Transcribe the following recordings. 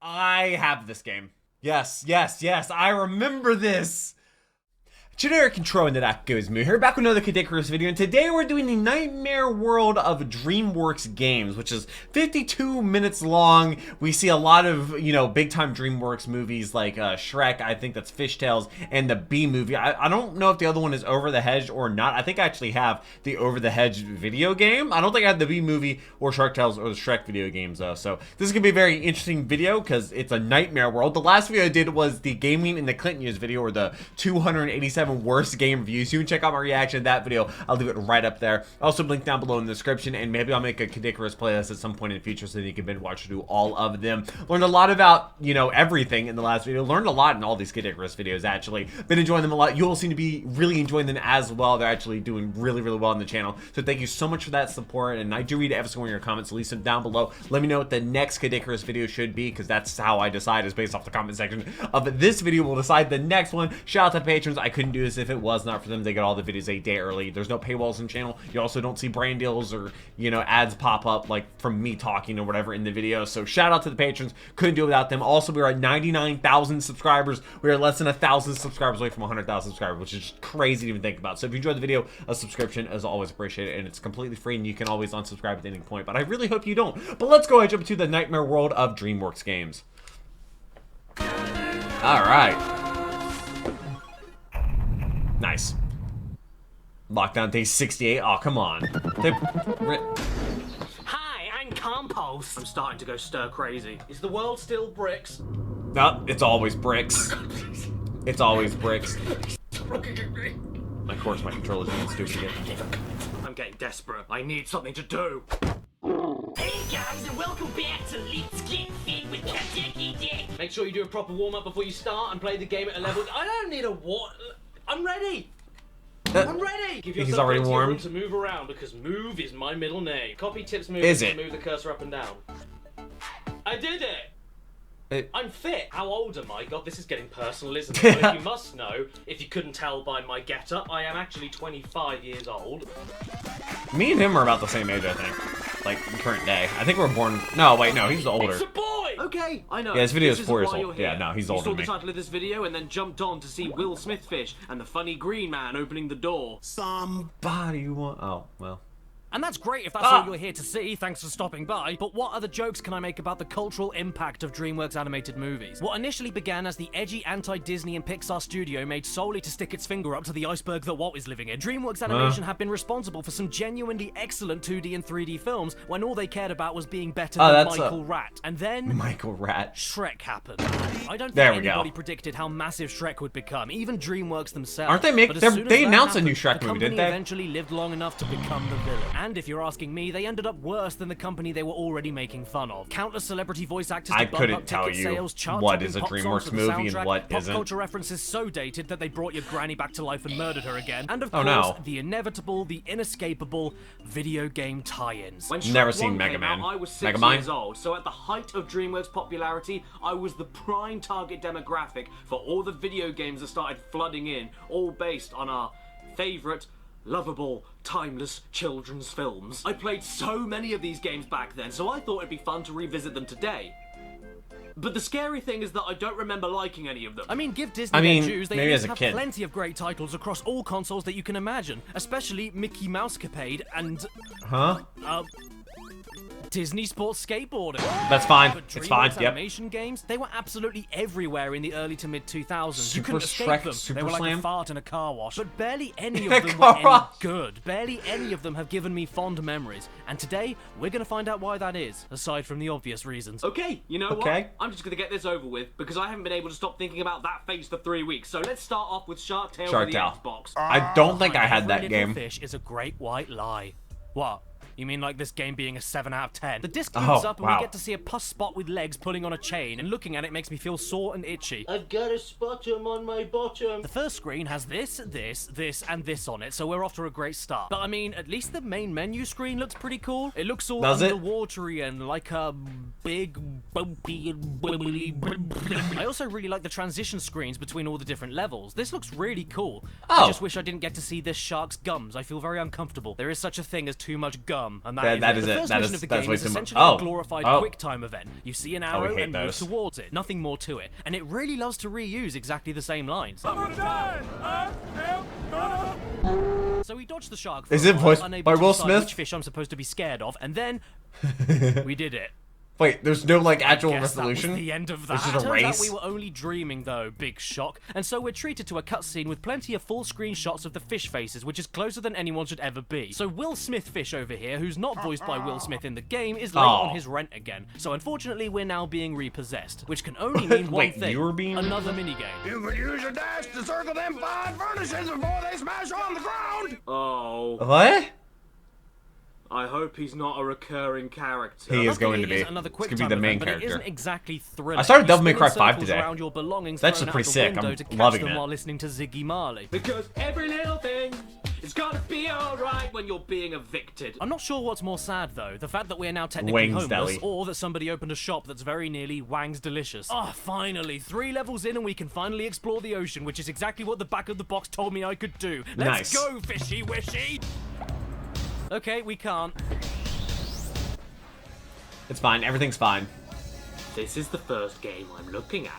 I have this game. Yes, I remember this. Generic intro into that goes me here, back with another Caddicarus video, and today we're doing the Nightmare World of Dreamworks games, which is 52 minutes long. We see a lot of, big time Dreamworks movies like Shrek, I think that's Fishtails, and the Bee movie. I don't know if the other one is Over the Hedge or not. I think I actually have the Over the Hedge video game. I don't think I have the Bee movie or Shark Tales or the Shrek video games though. So this is gonna be a very interesting video because it's a Nightmare World. The last video I did was the gaming in the Clinton years video, or the 287 worst game reviews. You can check out my reaction to that video. I'll leave it right up there. Also link down below in the description, and maybe I'll make a Caddicarus playlist at some point in the future so that you can binge watch through all of them. Learned a lot about, everything in the last video. Learned a lot in all these Caddicarus videos, actually. Been enjoying them a lot. You all seem to be really enjoying them as well. They're actually doing really, really well on the channel. So thank you so much for that support, and I do read every single one of your comments, so leave them down below. Let me know what the next Caddicarus video should be, because that's how I decide, is based off the comment section of this video. We'll decide the next one. Shout out to patrons. I couldn't do this if it was not for them. They get all the videos a day early. There's no paywalls in the channel. You also don't see brand deals or, ads pop up like from me talking or whatever in the video. So shout out to the patrons. Couldn't do it without them. Also, we are at 99,000 subscribers. We are less than 1,000 subscribers away from 100,000 subscribers, which is just crazy to even think about. So if you enjoyed the video, a subscription is always appreciated, and it's completely free, and you can always unsubscribe at any point. But I really hope you don't. But let's go ahead and jump into the Nightmare World of Dreamworks games. All right. Nice. Lockdown day 68. Oh, come on. Hi, I'm Compost. I'm starting to go stir crazy. Is the world still bricks? No, it's always bricks. It's always bricks. Of course, my controller's being stupid again. I'm getting desperate. I need something to do. Hey guys, and welcome back to Let's Get Fit with Caddicarus. Make sure you do a proper warm-up before you start and play the game at a level. I don't need a what? I'm ready. I'm ready! Give He's already warmed. To move around, because move is my middle name. Copy tips move to move the cursor up and down. I did it! I'm fit. How old am I? God, this is getting personal, isn't it? But you must know, if you couldn't tell by my getup, I am actually 25 years old. Me and him are about the same age, I think. Like, current day. I think we're born... No, wait, no, he's older. It's a boy! Okay, I know. Yeah, this video is 4 years old. Yeah, no, he's older than me. You saw the title of this video and then jumped on to see Will Smith fish and the funny green man opening the door. Somebody want... Oh, well. And that's great if that's all you're here to see, thanks for stopping by, but what other jokes can I make about the cultural impact of DreamWorks animated movies? What initially began as the edgy anti-Disney and Pixar studio made solely to stick its finger up to the iceberg that Walt is living in, DreamWorks Animation have been responsible for some genuinely excellent 2D and 3D films when all they cared about was being better than Michael Rat. And then... Michael Rat. Shrek happened. I don't think anybody predicted how massive Shrek would become, even DreamWorks themselves. Aren't they they announced a new Shrek movie, didn't they? The company eventually lived long enough to become the villain. And if you're asking me, they ended up worse than the company they were already making fun of. Countless celebrity voice actors to bump up ticket sales, what is a DreamWorks movie and what pop isn't. Culture references so dated that they brought your granny back to life and murdered her again. And of course, the inevitable, the inescapable video game tie-ins. When Shrek Never seen 1 Mega came Man. out, I was 6 years old, so at the height of DreamWorks popularity, I was the prime target demographic for all the video games that started flooding in, all based on our favourite lovable, timeless children's films. I played so many of these games back then, so I thought it'd be fun to revisit them today. But the scary thing is that I don't remember liking any of them. I mean, give Disney their dues, they have plenty of great titles across all consoles that you can imagine, especially Mickey Mousecapade and... Disney Sports Skateboarding. That's fine. But It's fine. Yep. Animation games, they were absolutely everywhere in the early to mid 2000s. You couldn't escape Shrek, them. Super They were like Slam. a fart in a car wash. But barely any of them were any good. Barely any of them have given me fond memories. And today, we're going to find out why that is, aside from the obvious reasons. Okay, you know what? I'm just going to get this over with, because I haven't been able to stop thinking about that face for 3 weeks. So let's start off with Shark Tale for the Xbox. I don't think I had that game. Fish is a great white lie. What? You mean like this game being a 7 out of 10? The disc boots up and we get to see a pus spot with legs pulling on a chain, and looking at it makes me feel sore and itchy. I've got a sputum on my bottom. The first screen has this, and this on it, so we're off to a great start. But I mean, at least the main menu screen looks pretty cool. It looks all underwatery and like a big, bumpy and wibbly. I also really like the transition screens between all the different levels. This looks really cool. I just wish I didn't get to see this shark's gums. I feel very uncomfortable. There is such a thing as too much gum. and that is the it. first That mission is of the game way is too much. essentially Oh. a glorified Oh. quick time event. You see an arrow hate and move those. towards it. Nothing more to it, and it really loves to reuse exactly the same lines. So we dodged the shark for Is a it while, voiced unable by to Will decide Smith? which fish I'm supposed to be scared of, and then we did it. Wait, there's no like actual Guess that was resolution? the end of that. It's just a Turns race? out we were only dreaming though, big shock. And so we're treated to a cutscene with plenty of full screen shots of the fish faces, which is closer than anyone should ever be. So Will Smith Fish over here, who's not voiced by Will Smith in the game, is late on his rent again. So unfortunately we're now being repossessed, which can only mean one Wait, thing. you were being another minigame. You could use your dash to circle them 5 furnaces before they smash on the ground! Oh, What? I hope he's not a recurring character. He is Luckily, going to it be. is another It's quick going to be time the main event, but it character. isn't exactly thrilling. I started You Devil May spin Cry in 5 circles today. around your belongings That's thrown just out pretty the sick. window I'm to catch loving them it. while listening to Ziggy Marley. Because every little thing is gonna be alright when you're being evicted. I'm not sure what's more sad though, the fact that we're now technically Wings homeless, Deli. or that somebody opened a shop that's very nearly Wang's Delicious. Oh, finally, 3 levels in and we can finally explore the ocean, which is exactly what the back of the box told me I could do. Let's Nice. go, fishy wishy! Okay, we can't. It's fine. Everything's fine. This is the first game I'm looking at.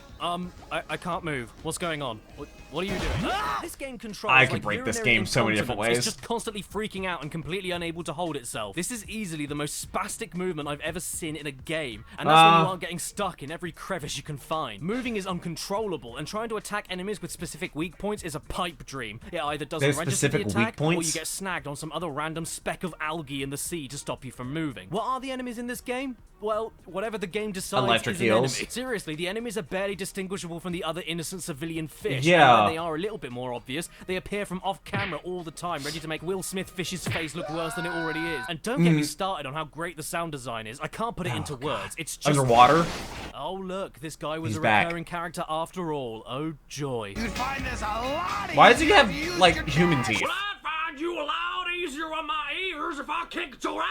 I can't move. What's going on? What are you doing? This game controls I could like break this urinary game so many different incontinence. ways. It's just constantly freaking out and completely unable to hold itself. This is easily the most spastic movement I've ever seen in a game, and that's when you aren't getting stuck in every crevice you can find. Moving is uncontrollable, and trying to attack enemies with specific weak points is a pipe dream. It either doesn't There's register the specific weak attack, or you points? get snagged on some other random speck of algae in the sea to stop you from moving. What are the enemies in this game? Well, whatever the game decides Electric is an eels. enemy. Seriously, the enemies are barely distinguishable from the other innocent civilian fish. Yeah. And when they are a little bit more obvious, they appear from off camera all the time, ready to make Will Smith Fish's face look worse than it already is. And don't get me started on how great the sound design is. I can't put it into words. It's just Underwater? Oh look, this guy was He's a back. recurring character after all. Oh joy. You'd find this a lot Why does he easier have, if you used like, your human dash. teeth? Well, I'd find you a lot easier on my ears if I kicked your ass!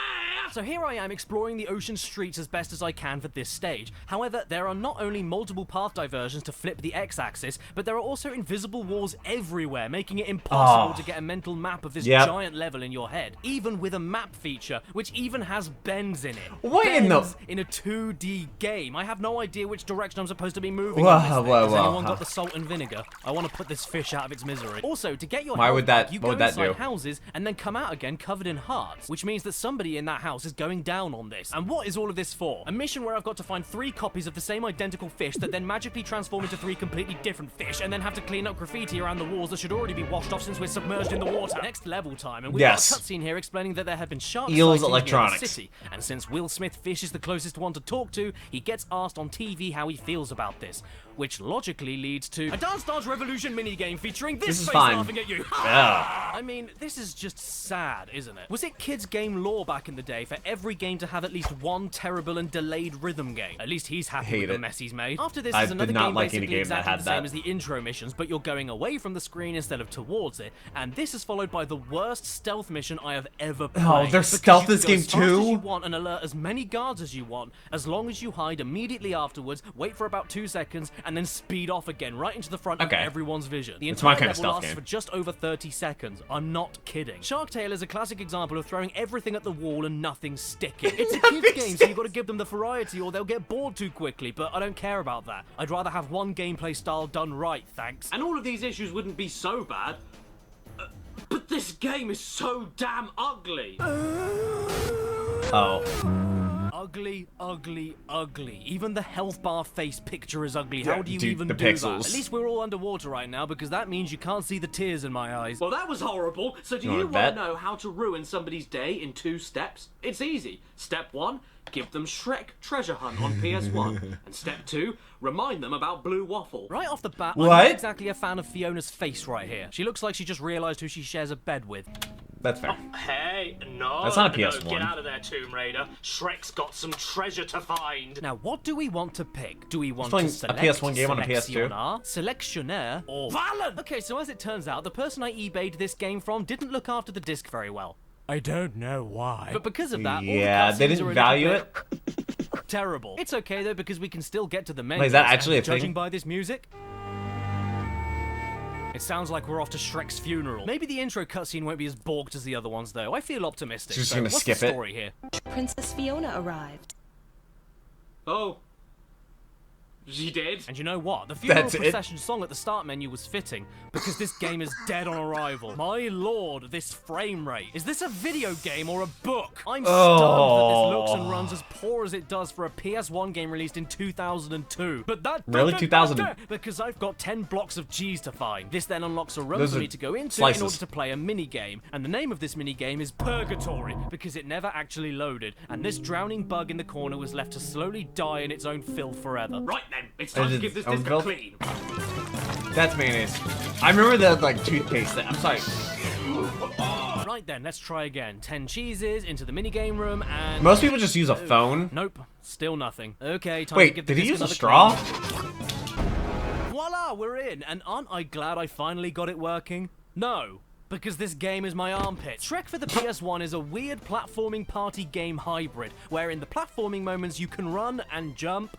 So here I am exploring the ocean streets as best as I can for this stage. However, there are not only multiple path diversions to flip the x-axis, but there are also invisible walls everywhere, making it impossible to get a mental map of this giant level in your head. Even with a map feature, which even has bends in it. What in the- Bends in a 2D game. I have no idea which direction I'm supposed to be moving Whoa, on this thing. whoa, Has whoa. anyone got the salt and vinegar? I want to put this fish out of its misery. Also, to get your Why health would that- back, you what go would that inside do? houses and then come out again covered in hearts, which means that somebody in that house is going down on this. And what is all of this for? A mission where I've got to find 3 copies of the same identical fish that then magically transform into 3 completely different fish, and then have to clean up graffiti around the walls that should already be washed off since we're submerged in the water. Next level time, and we've got a cutscene here explaining that there have been shark Eels sightings near the Electronics. city. And since Will Smith Fish is the closest one to talk to, he gets asked on TV how he feels about this, which logically leads to a Dance Dance Revolution minigame featuring this is face fine. laughing at you. Yeah. I mean, this is just sad, isn't it? Was it kids' game lore back in the day for every game to have at least one terrible and delayed rhythm game? At least he's happy Hate with the it. mess he's made. After this I is did another not game like any basically game that exactly had the same that. as the intro missions, but you're going away from the screen instead of towards it. And this is followed by the worst stealth mission I have ever played. Oh, there's Because stealth you in this can go game as fast as too? you want and alert as many guards as you want, as long as you hide immediately afterwards, wait for about 2 seconds, and then speed off again, right into the front of Okay. everyone's vision. The It's my entire kind of level stealth lasts game. for just over 30 seconds. I'm not kidding. Shark Tale is a classic example of throwing everything at the wall and nothing sticking. It's a kid's game, so you've got to give them the variety or they'll get bored too quickly, but I don't care about that. I'd rather have one gameplay style done right, thanks. And all of these issues wouldn't be so bad. But this game is so damn ugly. Oh. Ugly, ugly, ugly. Even the health bar face picture is ugly. Yeah, How do you dude, even the do that? pixels. At least we're all underwater right now because that means you can't see the tears in my eyes. Well, that was horrible. So do You you wanna want bet? to know how to ruin somebody's day in 2 steps? It's easy. Step 1, give them Shrek Treasure Hunt on PS1. And step 2, remind them about Blue Waffle. Right off the bat, What? I'm not exactly a fan of Fiona's face right here. She looks like she just realized who she shares a bed with. That's fair. Hey, no. That's not a no, PS1. Get out of there, Tomb Raider. Shrek's got some treasure to find. Now, what do we want to pick? Do we want playing to a select PS1 game on a PS2. Selectionnaire, or Valent? Okay, so as it turns out, the person I eBayed this game from didn't look after the disc very well. I don't know why. But because of that, all Yeah, the they cutscenes didn't are a value little bit terrible. It's okay though because we can still get to the menus. Wait, is that actually and a thing? judging by this music, it's It sounds like we're off to Shrek's funeral. Maybe the intro cutscene won't be as balked as the other ones, though. I feel optimistic. Just so gonna what's skip the it. story here? Princess Fiona arrived. Oh. She did? And you know what? The funeral That's it. procession song at the start menu was fitting, because this game is dead on arrival. My lord, this frame rate. Is this a video game or a book? I'm stunned that this looks and runs as poor as it does for a PS1 game released in 2002. But that Really? 2000? Because I've got 10 blocks of cheese to find. This then unlocks a room Those for are me to go into slices. in order to play a mini game. And the name of this mini game is Purgatory, because it never actually loaded. And this drowning bug in the corner was left to slowly die in its own filth forever. Right then, it's time to give this disc a clean. That's mayonnaise. I remember the like toothpaste thing. I'm sorry. Right then, let's try again. 10 cheeses into the minigame room and... Most people just use a phone. Nope, still nothing. Okay, time to Wait, give the did he disc use a another straw? clean. Voila, we're in. And aren't I glad I finally got it working? No. Because this game is my armpit. Shrek for the PS1 is a weird platforming party game hybrid, where in the platforming moments you can run and jump.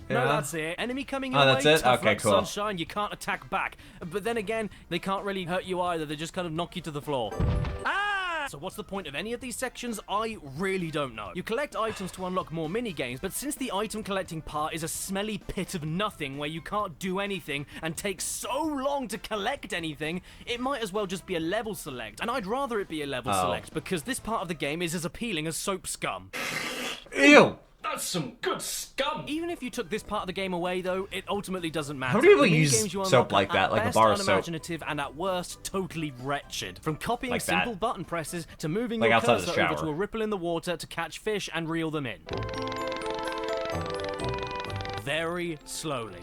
No, Yeah. that's it. Enemy coming your Oh, way, that's it? tough Okay, like cool. sunshine, you can't attack back. But then again, they can't really hurt you either, they just kind of knock you to the floor. Ah! So what's the point of any of these sections? I really don't know. You collect items to unlock more mini-games, but since the item collecting part is a smelly pit of nothing where you can't do anything and takes so long to collect anything, it might as well just be a level select. And I'd rather it be a level select, because this part of the game is as appealing as soap scum. Ew. That's some good scum. Even if you took this part of the game away, though, it ultimately doesn't matter. How many people The use mini-games you soap unlock like are that, at like a best bar of soap? unimaginative and at worst, totally wretched. From copying Like simple that. button presses to moving Like your outside the cursor over shower. to a ripple in the water to catch fish and reel them in. Very slowly.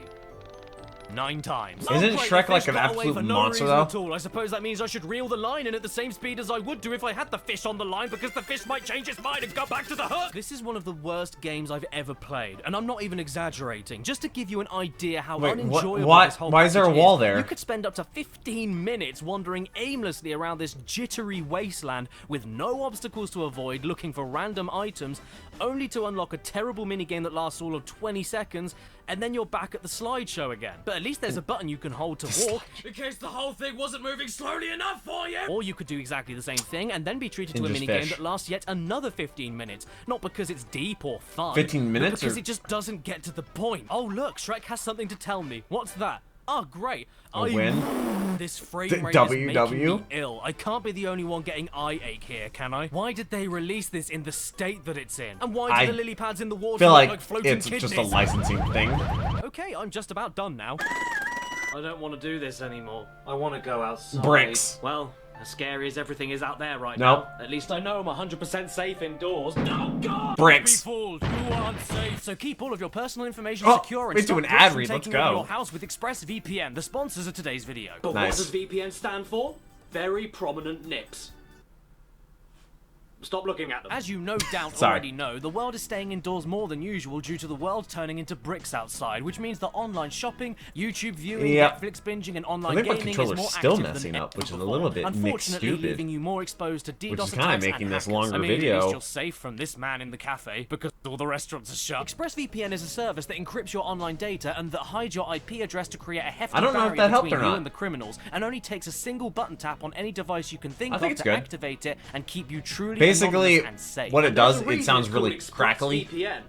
9 times. Isn't Oh, great, Shrek the like fish an got away absolute for no monster, reason though? at all. I suppose that means I should reel the line in at the same speed as I would do if I had the fish on the line, because the fish might change its mind and go back to the hook. This is one of the worst games I've ever played, and I'm not even exaggerating. Just to give you an idea how Wait, unenjoyable what? this whole Why is there a package wall there? You could spend up to 15 minutes wandering aimlessly around this jittery wasteland with no obstacles to avoid, looking for random items, only to unlock a terrible minigame that lasts all of 20 seconds, and then you're back at the slideshow again. But at least there's a button you can hold to walk, in case the whole thing wasn't moving slowly enough for you. Or you could do exactly the same thing and then be treated to a And just minigame fish. that lasts yet another 15 minutes. Not because it's deep or fun, 15 but minutes because or- it just doesn't get to the point. Oh look, Shrek has something to tell me. What's that? Oh great. A win? This frame The rate is making WW? me ill. I can't be the only one getting eye ache here, can I? Why did they release this in the state that it's in? And why do I the lily pads in the water feel look like floating it's kidneys? just a licensing thing. Okay, I'm just about done now. I don't want to do this anymore. I want to go outside. Bricks. Well, as scary as everything is out there right Nope. now, at least I know I'm 100% safe indoors. Oh, God! Be Bricks. fooled. You aren't safe. So keep all of your personal information Oh, secure and let's do stop an bricks ad from read. Let's taking over go. your house with ExpressVPN, the sponsors of today's video. But Nice. what does VPN stand for? Very prominent nips. Stop looking at them. As you no doubt Sorry. already know, the world is staying indoors more than usual due to the world turning into bricks outside, which means that online shopping, YouTube viewing, Yep. Netflix binging, and I online think my gaming is controller's more still active messing than up, ever which is a before. little bit Unfortunately, McStupid. leaving you more exposed to DDoS Which is kinda attacks making and this hackers. longer I mean, video. At least you're safe from this man in the cafe because all the restaurants are shut. ExpressVPN is a service that encrypts your online data and that hides your IP address to create a hefty I don't know if barrier that helped between or you not. and the criminals, and only takes a single button tap on any device you can think I of think it's to good. activate it and keep you truly Basically, anonymous and safe. what it There's does, a it reason sounds it's really called crackly. ExpressVPN.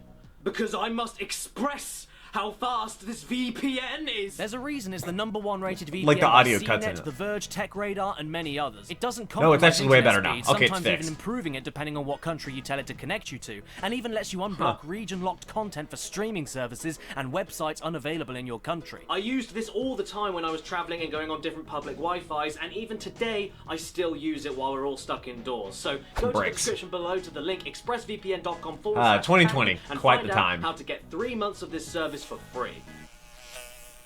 Because I must express how fast this VPN is. There's a reason it's the #1 rated VPN Like the by audio cuts in CNET, it. The Verge, Tech Radar, and many others. It doesn't No, it's compromise actually way internet better now. speed, Okay, it's sometimes fixed. even improving it depending on what country you tell it to connect you to, and even lets you unblock region-locked content for streaming services and websites unavailable in your country. I used this all the time when I was traveling and going on different public Wi-Fis, and even today, I still use it while we're all stuck indoors. So go to the Bricks. description below to the link expressvpn.com/ 2020, and quite find the out time. how to get 3 months of this service for free.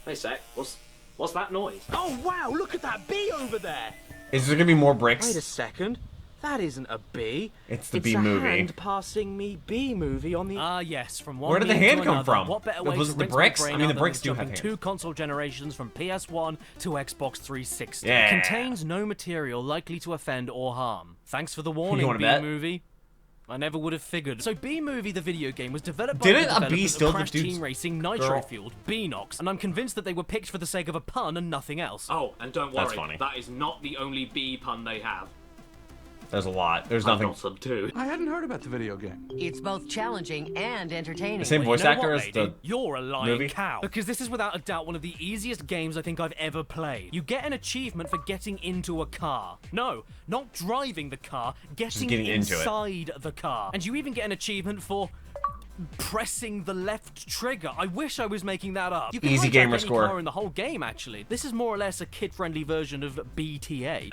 Hey, sec, what's that noise? Oh wow, look at that bee over there! Is there gonna be more Wait a bricks? second. That isn't a bee. It's the it's bee a movie. hand passing me bee movie on the Ah, yes, from one Where did the meme hand to come another, from? What better Was way it to the rinse my bricks? brain I mean, the out bricks than do have jumping hands. 2 console generations from PS1 to Xbox 360. Yeah. Contains no material likely to offend or harm. Thanks for the warning, wanna bee bet? movie. I never would have figured. So B-Movie, the video game, was developed by Didn't the a developers bee of steal the Crash dude's Team Racing girl? Nitro-Fueled, B-Nox, and I'm convinced that they were picked for the sake of a pun and nothing else. Oh, and don't That's worry, funny. that is not the only bee pun they have. There's a lot. There's I've nothing. got some too. I hadn't heard about the video game. It's both challenging and entertaining. The same Well, voice you know actor what, as lady? the You're a lying movie? cow. Because this is without a doubt one of the easiest games I think I've ever played. You get an achievement for getting into a car. No, not driving the car, getting getting into it. inside the car. And you even get an achievement for pressing the left trigger. I wish I was making that up. You can Easy hijack gamer any score. car in the whole game, actually. This is more or less a kid-friendly version of BTA.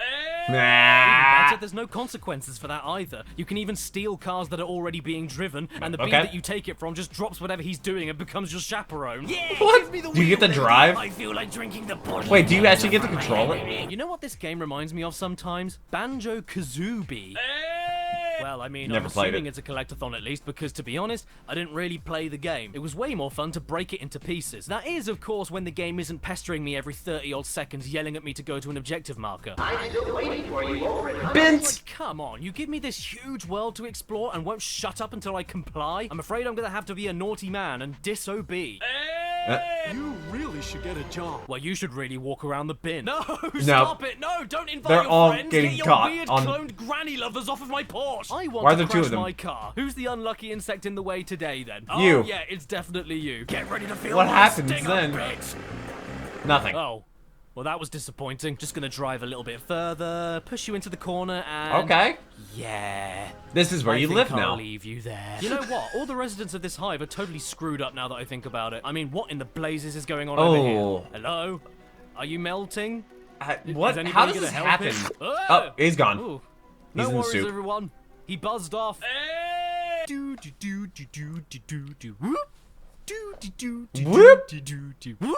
Nah. Better, there's no consequences for that either. You can even steal cars that are already being driven, and the bee Okay. that you take it from just drops whatever he's doing and becomes your chaperone. Yeah, What? give me the Do you get to wheel, drive? baby. I feel like drinking the body. Wait, do you actually get to control it? You know what this game reminds me of sometimes? Banjo-Kazooie. Well, I mean, Never I'm played assuming it. it's a collectathon at least, because to be honest, I didn't really play the game. It was way more fun to break it into pieces. That is, of course, when the game isn't pestering me every 30-odd seconds, yelling at me to go to an objective marker. I'm still waiting for you over at Bint! Like, come on, you give me this huge world to explore and won't shut up until I comply? I'm afraid I'm gonna have to be a naughty man and disobey. You really should get a job. Well, you should really walk around the bin. No, No. stop it! No, don't invite They're your all friends. getting Get your caught weird on- cloned granny lovers off of my porch. I want Why are to there two crash of them? my car. Who's the unlucky insect in the way today, then? You. Oh, yeah, it's definitely you. Get ready to feel What the happens sting then? of it. Nothing. Oh. Well, that was disappointing. Just gonna drive a little bit further, push you into the corner, and... Okay. Yeah. This is where I you think live I'll now. leave you there. You know what? All the residents of this hive are totally screwed up now that I think about it. I mean, what in the blazes is going on over here? Oh. Hello? Are you melting? What? Is anybody How does gonna this help happen? him? Oh, he's gone. Ooh. He's No in the worries, soup. everyone. He buzzed off. Do do do do do do do do whoop. Do do do do Whoop. do do do whoop.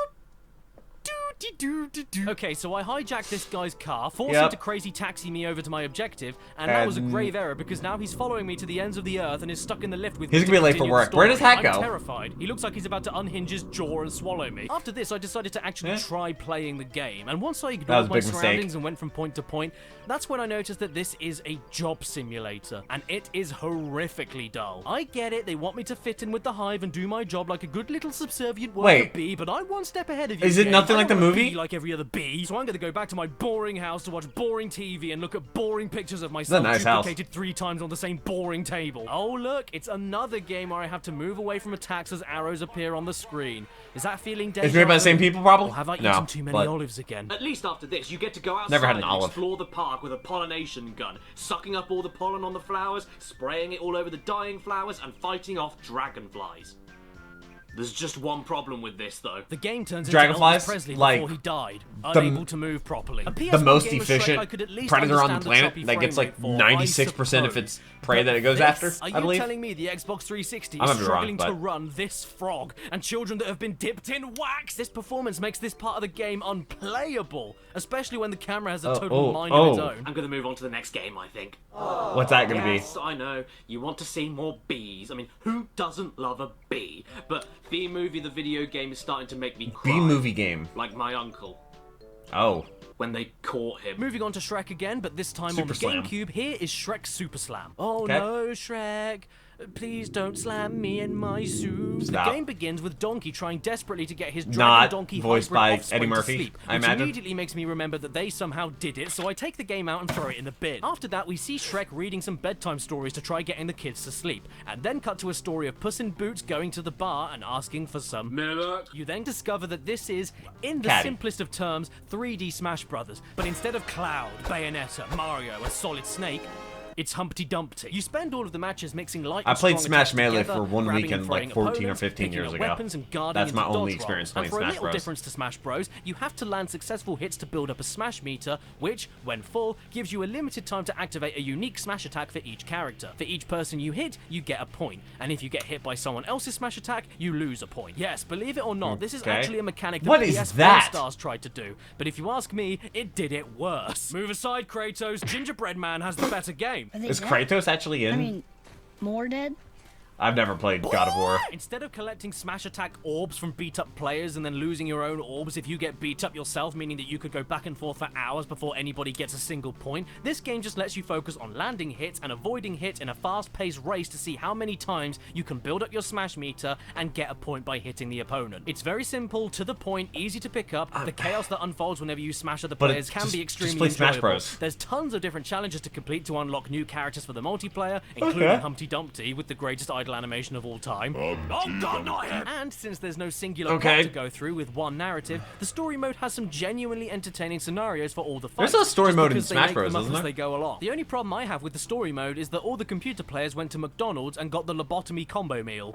Okay, so I hijacked this guy's car, forced him Yep. to crazy taxi me over to my objective, and that was a And- grave error because now he's following me to the ends of the earth and is stuck in the lift with He's me gonna be to late for continue work. the Where does story. Hat go? I'm terrified. He looks like he's about to unhinge his jaw and swallow me. After this, I decided to actually Yeah. try playing the game, and once I was ignored a my big mistake. surroundings and went from point to point, that's when I noticed that this is a job simulator, and it is horrifically dull. I get it, they want me to fit in with the hive and do my job like a good little subservient worker Wait. bee, but I'm one step ahead of you. Is it game. nothing I like don't the wanna movie? be like every other bee, so I'm gonna go back to my boring house to watch boring TV and look at boring pictures of myself nice house. duplicated 3 times on the same boring table. Oh look, it's another game where I have to move away from attacks as arrows appear on the screen. Is that feeling It's made by the same people, probably? Or have I No, eaten too many but- olives again? At least after this, you get to go outside Never had an and olive. explore the park with a pollination gun, sucking up all the pollen on the flowers, spraying it all over the dying flowers, and fighting off dragonflies. There's just one problem with this, though. The game turns into Dragonflies, Elvis Presley like, before he died, unable to move properly. A PS1 The most game of Shrek I efficient could at least predator on the understand planet choppy that gets frame like rate for, 96% I of its suppose. prey that it goes But after, this, I Are believe. you telling me the Xbox 360 I is might be wrong, struggling to but- run this frog and children that have been dipped in wax? This performance makes this part of the game unplayable, especially when the camera has a total mind of its own. I'm gonna move on to the next game, I think. What's that gonna Yes, I know. You want to see more bees. I mean, who doesn't love a bee? But B-Movie, the video game, is starting to make me cry. be? B-movie game. Like my uncle, Oh. when they caught him. Moving on to Shrek again, but this time on Super the Slam. GameCube, here is Shrek Super Slam. Oh Okay. no, Shrek. Please don't slam me in my soup. Stop. The game begins with Donkey trying desperately to get his Not dragon donkey voiced hybrid by offspring Eddie to Murphy, sleep, I which imagine. immediately makes me remember that they somehow did it, so I take the game out and throw it in the bin. After that, we see Shrek reading some bedtime stories to try getting the kids to sleep, and then cut to a story of Puss in Boots going to the bar and asking for some Milk. You then discover that this is, in the Caddy. simplest of terms, 3D Smash Brothers. But instead of Cloud, Bayonetta, Mario, and Solid Snake, it's Humpty Dumpty. You spend all of the matches mixing light I and played strong Smash attacks Melee together, for one grabbing weekend, and like throwing 14 or opponents, 15 picking years up ago. weapons and guarding That's my into only dodge experience rolls. playing And for Smash a little Bros. difference to Smash Bros, you have to land successful hits to build up a Smash meter, which, when full, gives you a limited time to activate a unique Smash attack for each character. For each person you hit, you get a point, and if you get hit by someone else's Smash attack, you lose a point. Yes, believe it or not, this is Okay. actually a mechanic that What is PS4 that? Stars tried to do, but if you ask me, it did it worse. Move aside, Kratos. Gingerbread Man has the better game. Is Kratos actually in? I mean, more dead? I've never played God of War. Instead of collecting smash attack orbs from beat up players and then losing your own orbs if you get beat up yourself, meaning that you could go back and forth for hours before anybody gets a single point, this game just lets you focus on landing hits and avoiding hits in a fast-paced race to see how many times you can build up your smash meter and get a point by hitting the opponent. It's very simple, to the point, easy to pick up. The chaos that unfolds whenever you smash other players can be extremely play Smash enjoyable. Bros. There's tons of different challenges to complete to unlock new characters for the multiplayer, including Humpty Dumpty with the greatest idle animation of all time. And since there's no singular plot to go through with one narrative, the story mode has some genuinely entertaining scenarios for all the fights. There's a story just mode in because they Smash make Bros, them up isn't as there? they go along. The only problem I have with the story mode is that all the computer players went to McDonald's and got the lobotomy combo meal.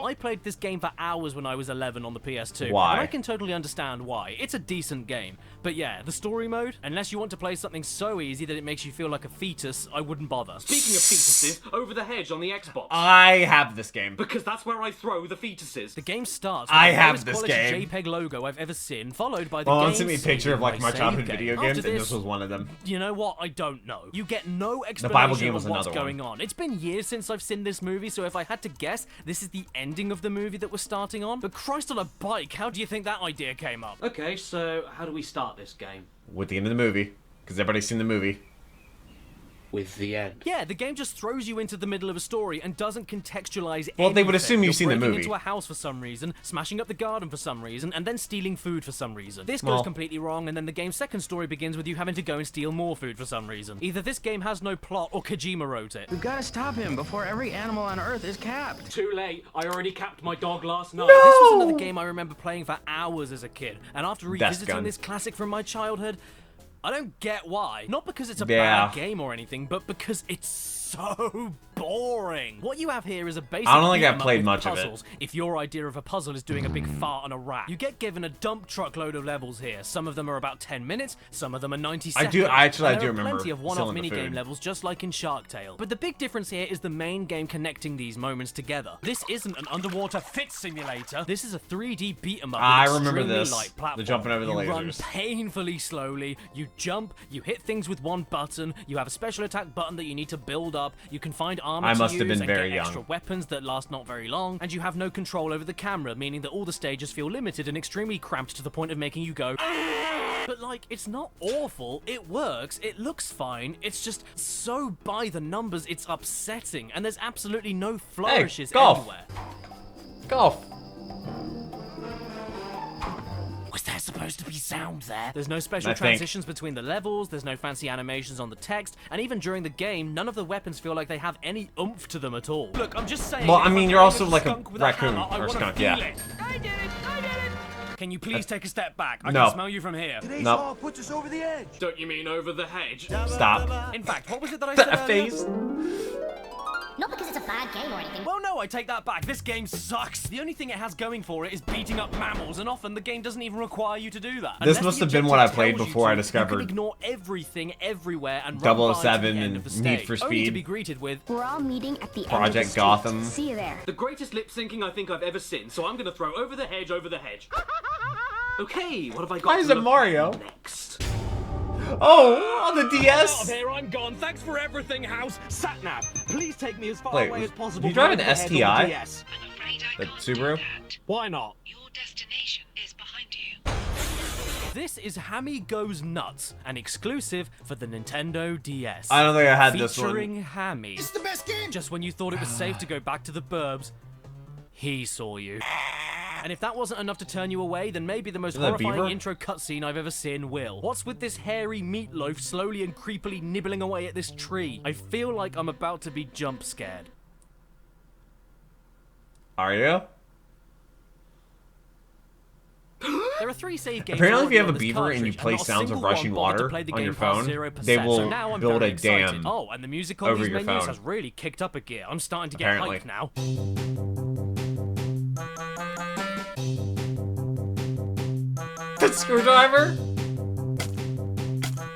I played this game for hours when I was 11 on the PS2. Why? And I can totally understand why. It's a decent game. But yeah, the story mode, unless you want to play something so easy that it makes you feel like a fetus, I wouldn't bother. Speaking of fetuses, Over the Hedge on the Xbox. I have this game. Because that's where I throw the fetuses. The game starts with I the have lowest this quality game. JPEG logo I've ever seen, followed by the Well, game sent me a picture of like my save childhood game. video After games, and this was one of them. You know what? I don't know. You get no Bible explanation game of was what's another going on. It's been years since I've seen this movie, so if I had to guess, this is the ending of the movie that we're starting on. But Christ on a bike, how do you think that idea came up? Okay, so how do we start this game? With the end of the movie, because everybody's seen the movie. With the end. Yeah, the game just throws you into the middle of a story and doesn't contextualize Well, they would anything. assume you've You're seen the breaking movie. into a house for some reason, smashing up the garden for some reason, and then stealing food for some reason. This Well- goes completely wrong, and then the game's second story begins with you having to go and steal more food for some reason. Either this game has no plot, or Kojima wrote it. We've got to stop him before every animal on Earth is capped. Too late. I already capped my dog last night. This was another game I remember playing for hours as a kid, and after Best revisiting gun. this classic from my childhood, I don't get why. Not because it's a Yeah. bad game or anything, but because it's so boring. What you have here is a basic I don't think I've beat 'em up played with much of it. puzzles. If your idea of a puzzle is doing a big fart on a rat, you get given a dump truckload of levels here. Some of them are about 10 minutes, some of them are 90 seconds. I and there do are remember plenty of one-off stealing the minigame food. levels, just like in Shark Tale. But the big difference here is the main game connecting these moments together. This isn't an underwater fit simulator. This is a 3D beat 'em up. I with remember extremely this. light The platform. jumping over the You run lasers. painfully slowly. You jump. You hit things with one button. You have a special attack button that you need to build up. You can find armor I to must use have been and very get extra young. weapons that last not very long. And you have no control over the camera, meaning that all the stages feel limited and extremely cramped to the point of making you go. But like, it's not awful. It works. It looks fine. It's just so by the numbers, it's upsetting. And there's absolutely no flourishes golf. anywhere. Golf. Was there supposed to be sound there? There's no special I think. transitions between the levels, there's no fancy animations on the text, and even during the game, none of the weapons feel like they have any oomph to them at all. Look, I'm just saying. Well, if I I'm mean, you're playing also with a like a skunk with raccoon hammer, I or wanna skunk, feel yeah. it. I did it! Can you please take a step back? I No. can smell you from here. Today's Nope. all puts us over the edge. Don't you mean Over the Hedge? Stop. In fact, what was it that I said That earlier? face. Not because it's a bad game or anything. Well, no, I take that back. This game sucks. The only thing it has going for it is beating up mammals, and often the game doesn't even require you to do that. This Unless must the have been what I objective played tells you before I to, discovered You can ignore everything everywhere and run by to the 007 end and of the Need stage, for only to Speed. be greeted with. We're all meeting at the end of Project the street. Gotham. See you there. The greatest lip syncing I think I've ever seen, so I'm gonna throw Over the Hedge, Over the Hedge. Okay, what have I got? Why is to it look Mario? Next. Oh, on the Out of DS. here, I'm gone. Thanks for everything, House. Satnav, please take me as far Wait, away as possible. you drive an from Over the Hedge on STI? the DS. I'm afraid I The can't Subaru? do that. Why not? Your destination is behind you. This is Hammy Goes Nuts, an exclusive for the Nintendo DS. I don't think I had this one. Featuring Hammy. It's the best game. Just when you thought it was safe to go back to the burbs, he saw you. And if that wasn't enough to turn you away, then maybe the most Is that a horrifying beaver? intro cutscene I've ever seen will. What's with this hairy meatloaf slowly and creepily nibbling away at this tree? I feel like I'm about to be jump scared. Are you? There are 3 save games. Apparently, if you already have on a this beaver and you cartridge, play not a sounds of single one rushing bothered to water play the on game your past phone, 0%. they So will now I'm build very a excited. dam Oh, and the music on over these your menus phone. has really kicked up a gear. I'm starting to get Apparently. hyped now. The screwdriver?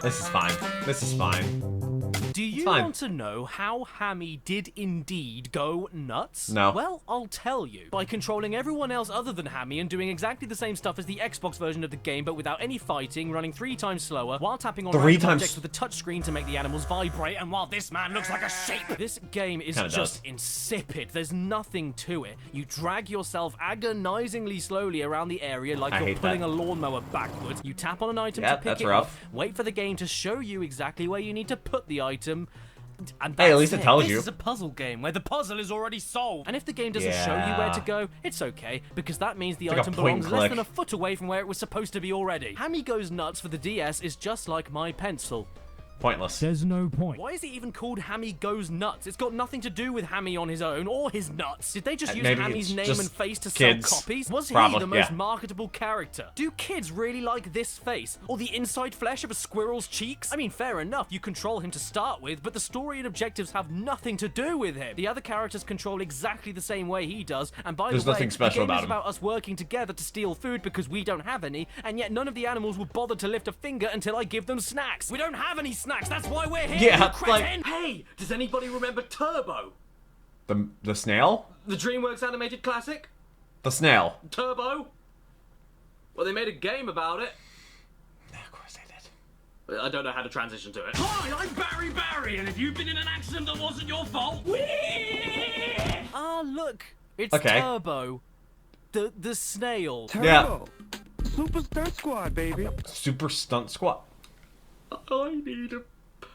This is fine. This is fine. Do Do you want to know how Hammy did indeed go nuts? No. Well, I'll tell you. By controlling everyone else other than Hammy and doing exactly the same stuff as the Xbox version of the game, but without any fighting, running 3 times slower, while tapping on random objects with a touchscreen to make the animals vibrate, and while this man looks like a sheep. This game is just insipid. There's nothing to it. You drag yourself agonizingly slowly around the area like you're pulling a lawnmower backwards. You tap on an item to pick it up, wait for the game to show you exactly where you need to put the item, and that's at least it tells you. This is a puzzle game where the puzzle is already solved. And if the game doesn't show you where to go, it's okay, because that means the item belongs less than a foot away from where it was supposed to be already. Hammy Goes Nuts for the DS is just like my pencil. Pointless. There's no point. Why is it even called Hammy Goes Nuts? It's got nothing to do with Hammy on his own or his nuts. Did they just use Hammy's name and face to sell copies? Was he the most marketable character? Do kids really like this face? Or the inside flesh of a squirrel's cheeks? I mean, fair enough, you control him to start with, but the story and objectives have nothing to do with him. The other characters control exactly the same way he does, and by the way, nothing special the game about is about us working together to steal food because we don't have any, and yet none of the animals will bother to lift a finger until I give them snacks. We don't have any snacks, that's why we're here. Yeah, like, hey, does anybody remember Turbo? The snail? The Dreamworks animated classic? The snail. Turbo? Well, they made a game about it. Yeah, of course they did. I don't know how to transition to it. Hi, I'm Barry, and if you've been in an accident that wasn't your fault, ah, look, it's Turbo, the snail. Turbo. Yeah. Super Stunt Squad, baby. Super Stunt Squad. I need a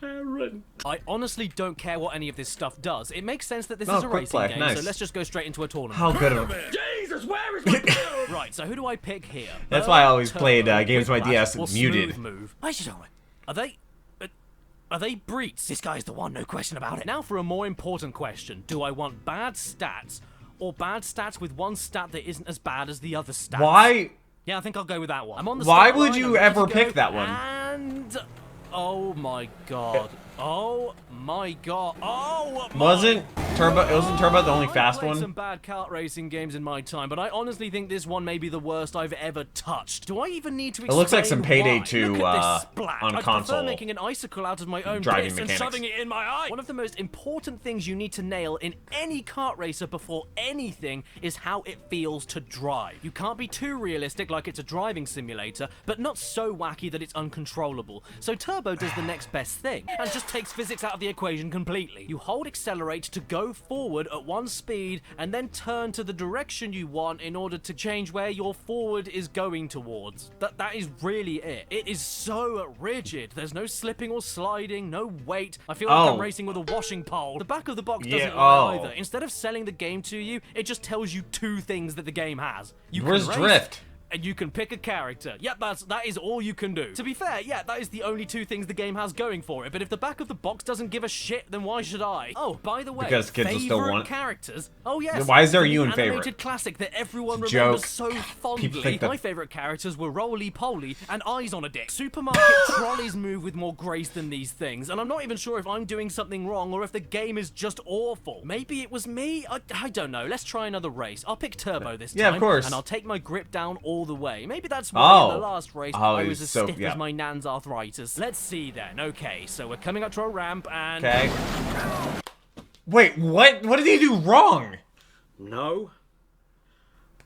parent. I honestly don't care what any of this stuff does. It makes sense that this is a racing game, so let's just go straight into a tournament. How good of it. Jesus, where is my bill? Right, so who do I pick here? That's why I always played games with my DS muted. Are they breeds? This guy's the one, no question about it. Now for a more important question. Do I want bad stats, or bad stats with one stat that isn't as bad as the other stats? Why? Yeah, I think I'll go with that one. I'm on the Why would you ever pick that one? And oh my god. Oh my god. Oh my Wasn't Turbo the only fast I played one? some bad kart racing games in my time, but I honestly think this one may be the worst I've ever touched. Do I even need to explain? It looks like some Payday 2 Look at this splat. on I console. prefer making an icicle out of my own Driving piss and mechanics. shoving it in my eye. One of the most important things you need to nail in any kart racer before anything is how it feels to drive. You can't be too realistic like it's a driving simulator, but not so wacky that it's uncontrollable. So Turbo does the next best thing and just takes physics out of the equation completely. You hold accelerate to go forward at one speed and then turn to the direction you want in order to change where your forward is going towards. That is really it. It is so rigid. There's no slipping or sliding, no weight. I feel like I'm racing with a washing pole. The back of the box doesn't lie either. Instead of selling the game to you, it just tells you 2 things that the game has. Where's Drift? And you can pick a character. Yep, that is all you can do. To be fair, yeah, that is the only 2 things the game has going for it. But if the back of the box doesn't give a shit, then why should I? Oh, by the way, because kids will still want characters. Oh yes. Why is there you in animated favorite? Classic that everyone remembers joke. so fondly. Think that... My favorite characters were Roly Poly and Eyes on a Dick. Supermarket trolleys move with more grace than these things, and I'm not even sure if I'm doing something wrong or if the game is just awful. Maybe it was me. I don't know. Let's try another race. I'll pick Turbo this time. Yeah, of course. And I'll take my grip down all the way. Maybe that's why in the last race I was as so, stiff as my nan's arthritis. Let's see then. Okay, so we're coming up to a ramp and... Okay. Wait, what? What did he do wrong? No.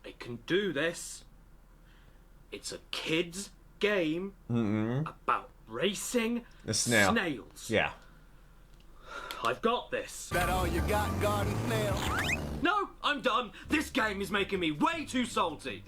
I can do this. It's a kid's game about racing snails. Yeah. I've got this. That all you got, garden snail? No, I'm done. This game is making me way too salty.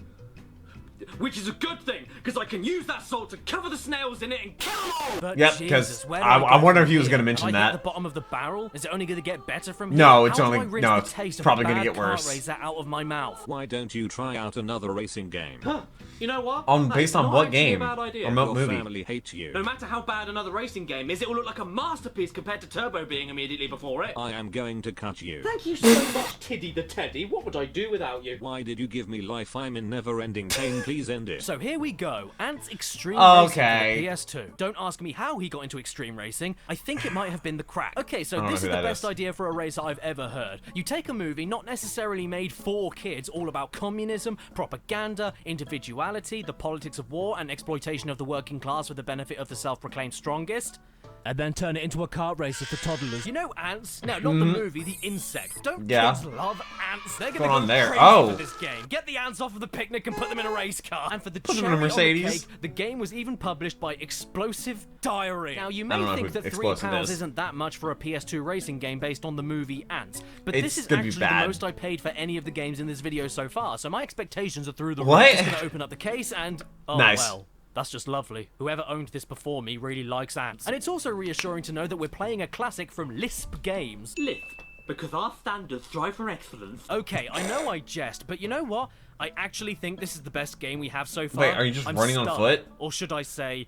Which is a good thing, because I can use that salt to cover the snails in it and kill them all! But yep, because I wonder if he was going to mention that. At the bottom of the barrel? Is it only going to get better from here? No, it's How only... do I rinse No, the it's taste probably of a going to bad get worse. kart racer out of my mouth? Why don't you try out another racing game? Huh. You know what? Based on not what actually game? A bad idea. Or what Your movie? family hates you. No matter how bad another racing game is, it will look like a masterpiece compared to Turbo being immediately before it. I am going to cut you. Thank you so much, Tiddy the Teddy. What would I do without you? Why did you give me life? I'm in never-ending pain. Please end it. So here we go. Antz Extreme Racing for the PS2. Don't ask me how he got into extreme racing. I think it might have been the crack. Okay, so this is the best idea for a racer I've ever heard. You take a movie not necessarily made for kids, all about communism, propaganda, individuality, the politics of war, and exploitation of the working class for the benefit of the self-proclaimed strongest. and then turn it into a kart racer for toddlers. You know Antz? No, not the movie, the insect. Don't kids love ants? They're gonna go crazy for this game. Get the ants off of the picnic and put them in a race car. And for the cherry on the cake, the game was even published by Explosive Diary. Now, you may think that £3 isn't that much for a PS2 racing game based on the movie Antz, but this is actually the most I paid for any of the games in this video so far, so my expectations are through the roof. I'm just gonna open up the case and, oh well. That's just lovely. Whoever owned this before me really likes Antz. And it's also reassuring to know that we're playing a classic from Lisp Games. Lisp, because our standards strive for excellence. Okay, I know I jest, but you know what? I actually think this is the best game we have so far. Wait, are you just running on foot? Or should I say,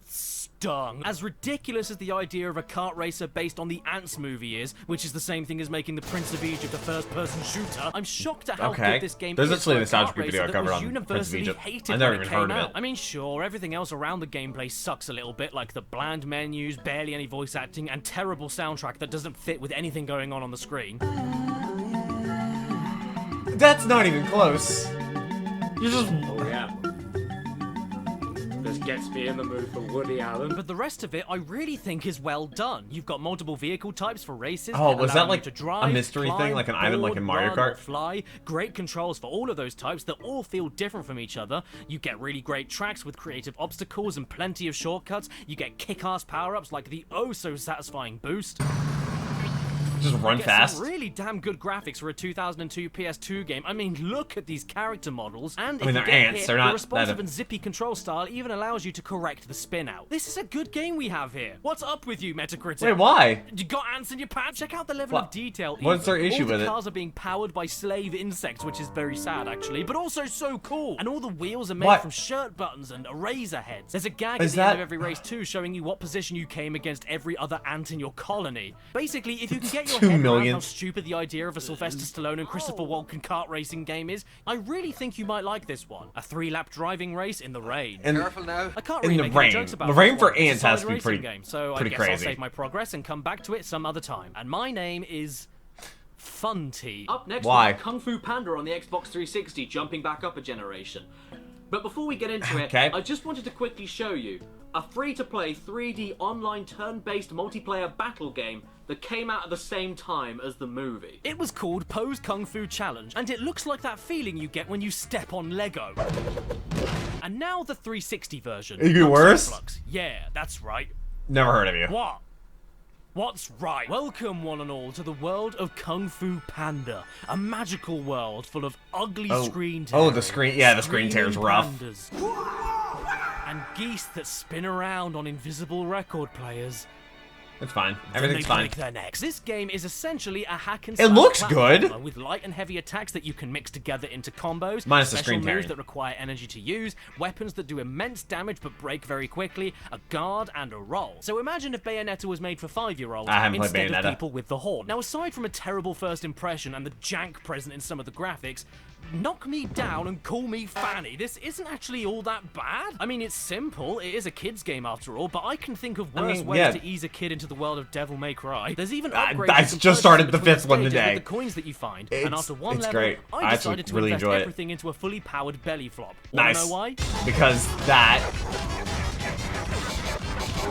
stung. As ridiculous as the idea of a kart racer based on the Antz movie is, which is the same thing as making the Prince of Egypt a first-person shooter, I'm shocked at how good this game is. There's actually a nostalgia video I covered on Prince of Egypt. I never even heard of it. I mean, sure, everything else around the gameplay sucks a little bit, like the bland menus, barely any voice acting, and terrible soundtrack that doesn't fit with anything going on the screen. That's not even close. You're just... Oh, yeah. This gets me in the mood for Woody Allen. But the rest of it, I really think is well done. You've got multiple vehicle types for races. Oh, was that like to drive, a mystery climb, thing, like an item like in Mario run, Kart? Or fly. Great controls for all of those types that all feel different from each other. You get really great tracks with creative obstacles and plenty of shortcuts. You get kick-ass power-ups like the oh-so-satisfying boost. Just run fast. Some really damn good graphics for a 2002 PS2 game. I mean, look at these character models. And if they're ants. They're not the responsive and zippy control style even allows you to correct the spin out. This is a good game we have here. What's up with you, Metacritic? Wait, why? You got ants in your pants? Check out the level of detail. What's their issue with it? All the cars are being powered by slave insects, which is very sad, actually, but also so cool. And all the wheels are made from shirt buttons and eraser heads. There's a gag at the end of every race, too, showing you what position you came against every other ant in your colony. Basically, if you can get your head around how stupid the idea of a Sylvester Stallone and Christopher Walken kart racing game is, I really think you might like this one. A 3-lap driving race in the rain. Careful now. I can't really make any jokes about the rain for Antz has to be pretty game, so I guess I'll save my progress and come back to it some other time. And my name is Funty. Up next, we have Kung Fu Panda on the Xbox 360, jumping back up a generation. But before we get into it, I just wanted to quickly show you a free-to-play 3D online turn-based multiplayer battle game that came out at the same time as the movie. It was called Pose Kung Fu Challenge, and it looks like that feeling you get when you step on Lego. And now the 360 version. Is it worse? Yeah, that's right. Never heard of you. What? What's right? Welcome, one and all, to the world of Kung Fu Panda, a magical world full of ugly screen tears. Oh, the screen, the screen tear's rough. And geese that spin around on invisible record players. It's fine. Everything's fine. Break their necks. This game is essentially a hack and slash. It looks good. With light and heavy attacks that you can mix together into combos. Minus the screen moves that require energy to use. Weapons that do immense damage but break very quickly. A guard and a roll. So imagine if Bayonetta was made for 5-year-olds instead of people with the horn. Now, aside from a terrible first impression and the jank present in some of the graphics, knock me down and call me Fanny. This isn't actually all that bad. I mean, it's simple. It is a kid's game after all, but I can think of worse ways to ease a kid into the world of Devil May Cry. There's even upgrades. I just started the 5th one today. With the coins that you find, and after one level, great. I decided to invest everything into a fully powered belly flop. Nice. Wanna know why? Because that.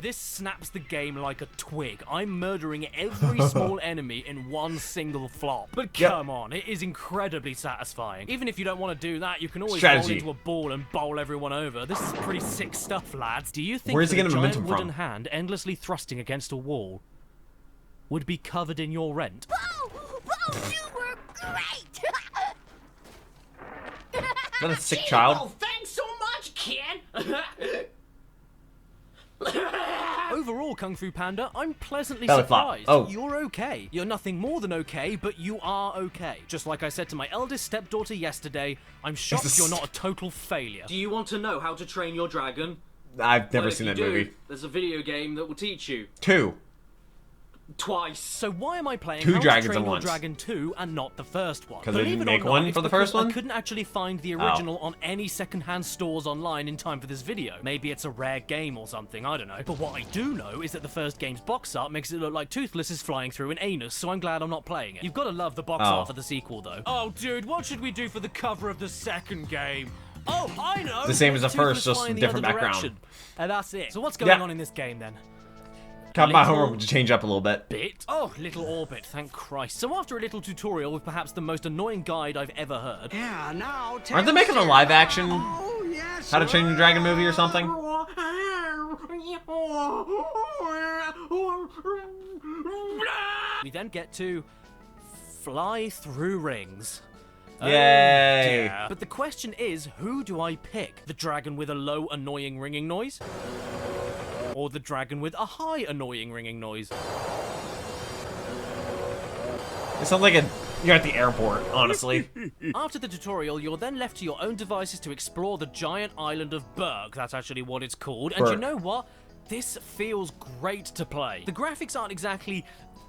This snaps the game like a twig. I'm murdering every small enemy in one single flop. But come on, it is incredibly satisfying. Even if you don't want to do that, you can always roll into a ball and bowl everyone over. This is pretty sick stuff, lads. Do you think that a giant wooden hand endlessly thrusting against a wall would be covered in your rent? Whoa, you were great! Is that a sick child? Oh, thanks so much, kid! Overall, Kung Fu Panda, I'm pleasantly surprised. You're okay. You're nothing more than okay, but you are okay. Just like I said to my eldest stepdaughter yesterday, I'm shocked you're not a total failure. Do you want to know how to train your dragon? I've never seen that movie. There's a video game that will teach you. 2. Twice. So why am I playing 2 How Dragons to Train at Your once? Dragon 2 and not the first one? Because they didn't make one for the first one? I couldn't actually find the original on any secondhand stores online in time for this video. Maybe it's a rare game or something, I don't know. But what I do know is that the first game's box art makes it look like Toothless is flying through an anus, so I'm glad I'm not playing it. You've got to love the box art for the sequel, though. Oh, dude, what should we do for the cover of the second game? Oh, I know! The same as the first, just a different background. And that's it. So what's going on in this game, then? Got my homework to change up a little bit. Oh, Little Orbit, thank Christ. So after a little tutorial with perhaps the most annoying guide I've ever heard. Yeah, now Aren't they making a live action How to Train Your Dragon movie or something? We then get to fly through rings. Yay! Oh, but the question is, who do I pick? The dragon with a low, annoying ringing noise? Or the dragon with a high, annoying ringing noise? It sounds like you're at the airport, honestly. After the tutorial, you're then left to your own devices to explore the giant island of Berg. That's actually what it's called. And you know what? This feels great to play. The graphics aren't exactly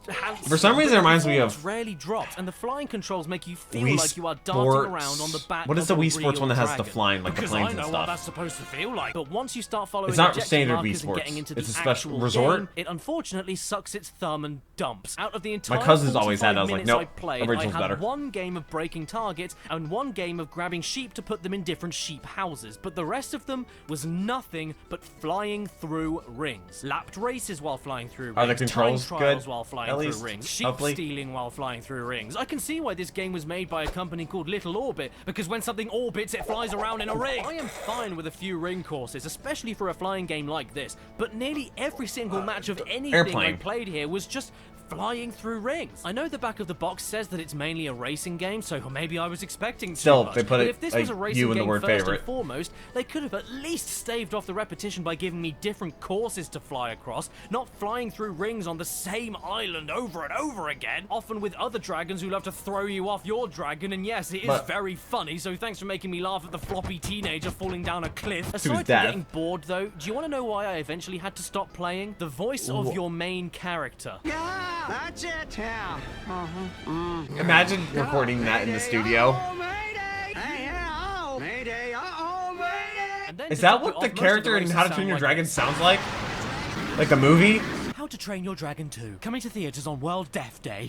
handsome. For some reason, it reminds me of rarely drops, and the flying controls make you feel like you are darting around on the back. What is the Wii Sports one that has the flying, like the planes and stuff? stuff? What that's supposed to feel like. But once you start following it's not objective standard Wii markers and Sports. getting into It's the a special actual resort. game, it unfortunately sucks its thumb and dumps. Out of the entire My cousins always had. I was like, 45 nope. minutes I played, Original's I had better. one game of breaking targets and one game of grabbing sheep to put them in different sheep houses. But the rest of them was nothing but flying through rings. Lapped races while flying through rings. Are the controls time trials good? while flying At through least, rings. Sheep hopefully. stealing while flying through rings. I can see why this game was made by a company called Little Orbit, because when something orbits, it flies around in a ring. I am fine with a few ring courses, especially for a flying game like this, but nearly every single match of anything I played here was just flying through rings. I know the back of the box says that it's mainly a racing game, so maybe I was expecting too much. They put but it if this like was a racing you in the game word first favorite. and foremost, they could have at least staved off the repetition by giving me different courses to fly across, not flying through rings on the same island over and over again, often with other dragons who love to throw you off your dragon, and yes, it is very funny, so thanks for making me laugh at the floppy teenager falling down a cliff. Aside from getting bored though, do you want to know why I eventually had to stop playing? The voice of your main character. Yeah, that's it. Yeah. Imagine recording that in the studio. Is that what the character in How to Train Your Dragon sounds like? Like the movie? How to Train Your Dragon 2, coming to theaters on World Deaf Day.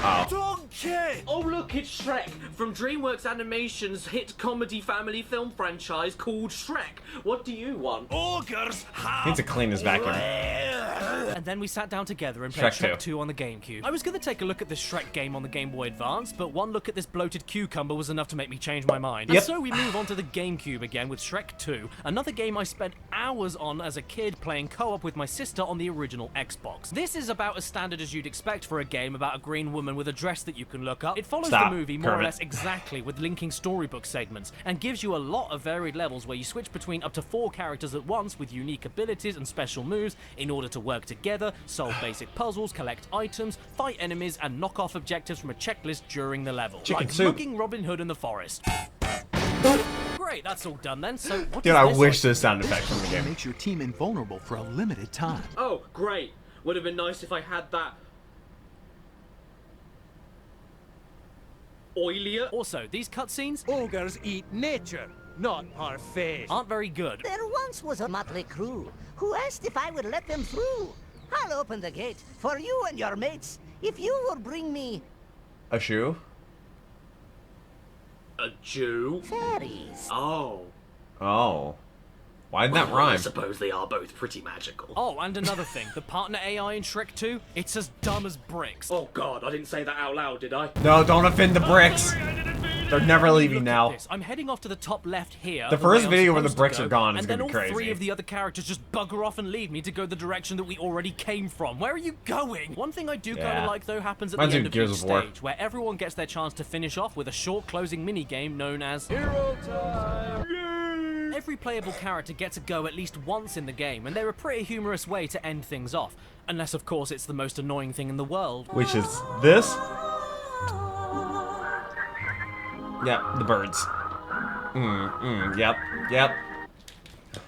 Oh. Donkey! Oh look, it's Shrek from Dreamworks Animation's hit comedy family film franchise called Shrek. What do you want? Ogres have... Needs to clean his vacuum. And then we sat down together and played Shrek Shrek 2 on the GameCube. I was going to take a look at this Shrek game on the Game Boy Advance, but one look at this bloated cucumber was enough to make me change my mind. And so we move on to the GameCube again with Shrek 2, another game I spent hours on as a kid playing co-op with my sister on the original Xbox. This is about as standard as you'd expect for a game about a green woman with a dress that you can look up. It follows the movie more or less exactly with linking storybook segments and gives you a lot of varied levels where you switch between up to 4 characters at once with unique abilities and special moves in order to work together, solve basic puzzles, collect items, fight enemies, and knock off objectives from a checklist during the level. Chicken like soup. mugging Robin Hood in the forest. Great, that's all done then. So what Dude, I wish this sound effect from the game. Makes your team invulnerable for a limited time. Oh, great. Would have been nice if I had that oilier. Also, these cutscenes Ogres eat nature, not our face. aren't very good. There once was a motley crew who asked if I would let them through. I'll open the gate for you and your mates if you will bring me A shoe? A Jew? fairies. Oh. Oh. Why did that I rhyme? suppose they are both pretty magical. Oh, and another thing, the partner AI in Shrek 2, it's as dumb as bricks. Oh god, I didn't say that out loud, did I? No, don't offend the bricks. They're never leaving now. This. I'm heading off to the top left here. The first way I'm video where the supposed bricks to are go, gone is and then gonna be all crazy. 3 of the other characters just bugger off and leave me to go the direction that we already came from. Where are you going? One thing I do kind of like though happens at Reminds the me end of of each Gears of War. stage, where everyone gets their chance to finish off with a short closing mini-game known as Hero Time! Every playable character gets a go at least once in the game, and they're a pretty humorous way to end things off. Unless, of course, it's the most annoying thing in the world. Which is this? Yep, the birds. Yep.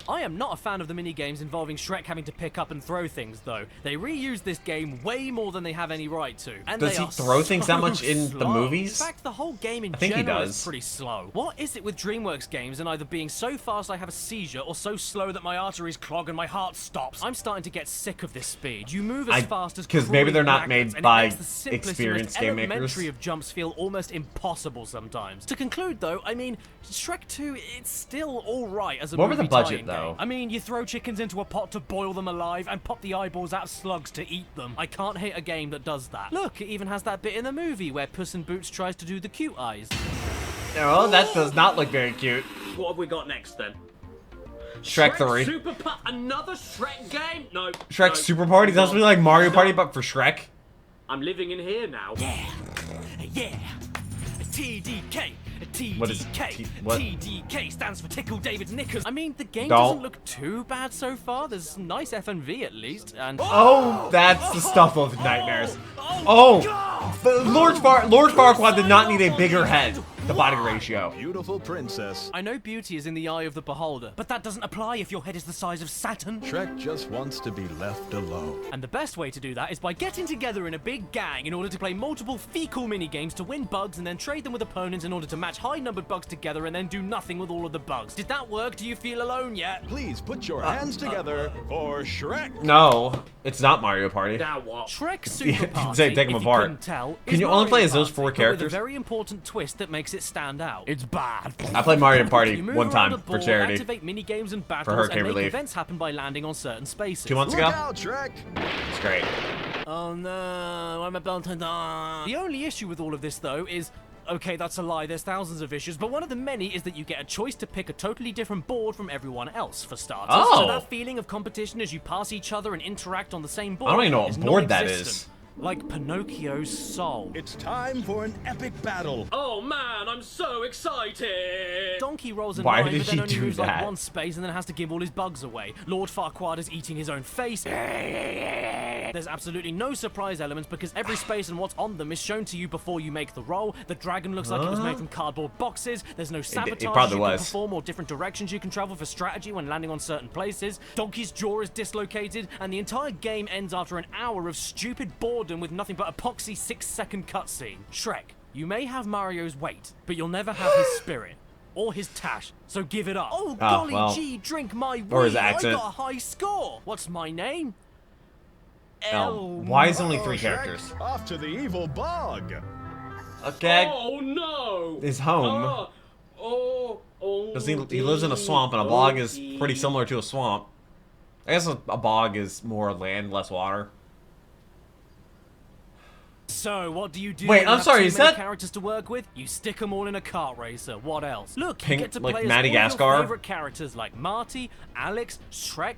I am not a fan of the mini-games involving Shrek having to pick up and throw things, though. They reuse this game way more than they have any right to. And Does they he are throw things that so much in the slow. movies? In fact, the whole game in I think he general does. is pretty slow. What is it with DreamWorks games and either being so fast I have a seizure or so slow that my arteries clog and my heart stops? I'm starting to get sick of this speed. You move as fast as because maybe they're not magnets, made and it by makes the simplest, experienced most game makers. elementary of jumps feel almost impossible sometimes. To conclude, though, I mean, Shrek 2, it's still alright as a What were movie the budget, tie-in though? though. I mean, you throw chickens into a pot to boil them alive and pop the eyeballs out of slugs to eat them. I can't hate a game that does that. Look, it even has that bit in the movie where Puss in Boots tries to do the cute eyes. No, that does not look very cute. What have we got next then? Shrek 3. Another Shrek game? No. Shrek no. Super Party? That's really like Mario Party, but for Shrek? I'm living in here now. Yeah. TDK. What is what? TDK stands for Tickle David's Knickers. I mean, the game Don't. doesn't look too bad so far. There's nice FMV at least, and Oh, that's the stuff of nightmares. Oh, but Lord Farquaad did not need a bigger head. The body ratio. Beautiful princess. I know beauty is in the eye of the beholder, but that doesn't apply if your head is the size of Saturn. Shrek just wants to be left alone. And the best way to do that is by getting together in a big gang in order to play multiple fecal mini-games to win bugs and then trade them with opponents in order to match high-numbered bugs together and then do nothing with all of the bugs. Did that work? Do you feel alone yet? Please put your hands together for Shrek. No, it's not Mario Party. Now what? Shrek Super Party, Take them if you apart. couldn't tell, Can is you only play as Mario those 4 Party, but characters? with a very important twist that makes it stand out. It's bad. I played Mario Party You move one around time the for board, charity. activate mini games and battles, Hurricane and make Relief. events happen by landing on certain spaces. 2 months ago? Look out, Shrek. It's great. Oh no, I'm about to die. The only issue with all of this, though, is... Okay, that's a lie, there's thousands of issues, but one of the many is that you get a choice to pick a totally different board from everyone else, for starters. Oh. So that feeling of competition as you pass each other and interact on the same board I don't even know what is board that non-existent. is. Like Pinocchio's soul. It's time for an epic battle. Oh man, I'm so excited! Donkey rolls a Why 9, did but then he only do moves like that? 1 space and then has to give all his bugs away. Lord Farquaad is eating his own face. There's absolutely no surprise elements because every space and what's on them is shown to you before you make the roll. The dragon looks like it was made from cardboard boxes. There's no sabotage probably you can was. perform or different directions you can travel for strategy when landing on certain places. Donkey's jaw is dislocated and the entire game ends after an hour of stupid boredom with nothing but a poxy 6-second cutscene. Shrek, you may have Mario's weight, but you'll never have his spirit. Or his tash, so give it up. Oh, golly well. gee, drink my Or his wee, accent. I got a high score. What's my name? Why is only 3 Shrek, characters? Off to the evil bog. Okay. Oh no! His home. Because he lives in a swamp, and a bog is pretty similar to a swamp. I guess a bog is more land, less water. So, what do you do? Wait, when you I'm have sorry, too is many that- characters to work with? You stick them all in a kart racer. What else? Look, Pink- you get to like play as Madagascar? all your favorite characters like Marty, Alex, Shrek,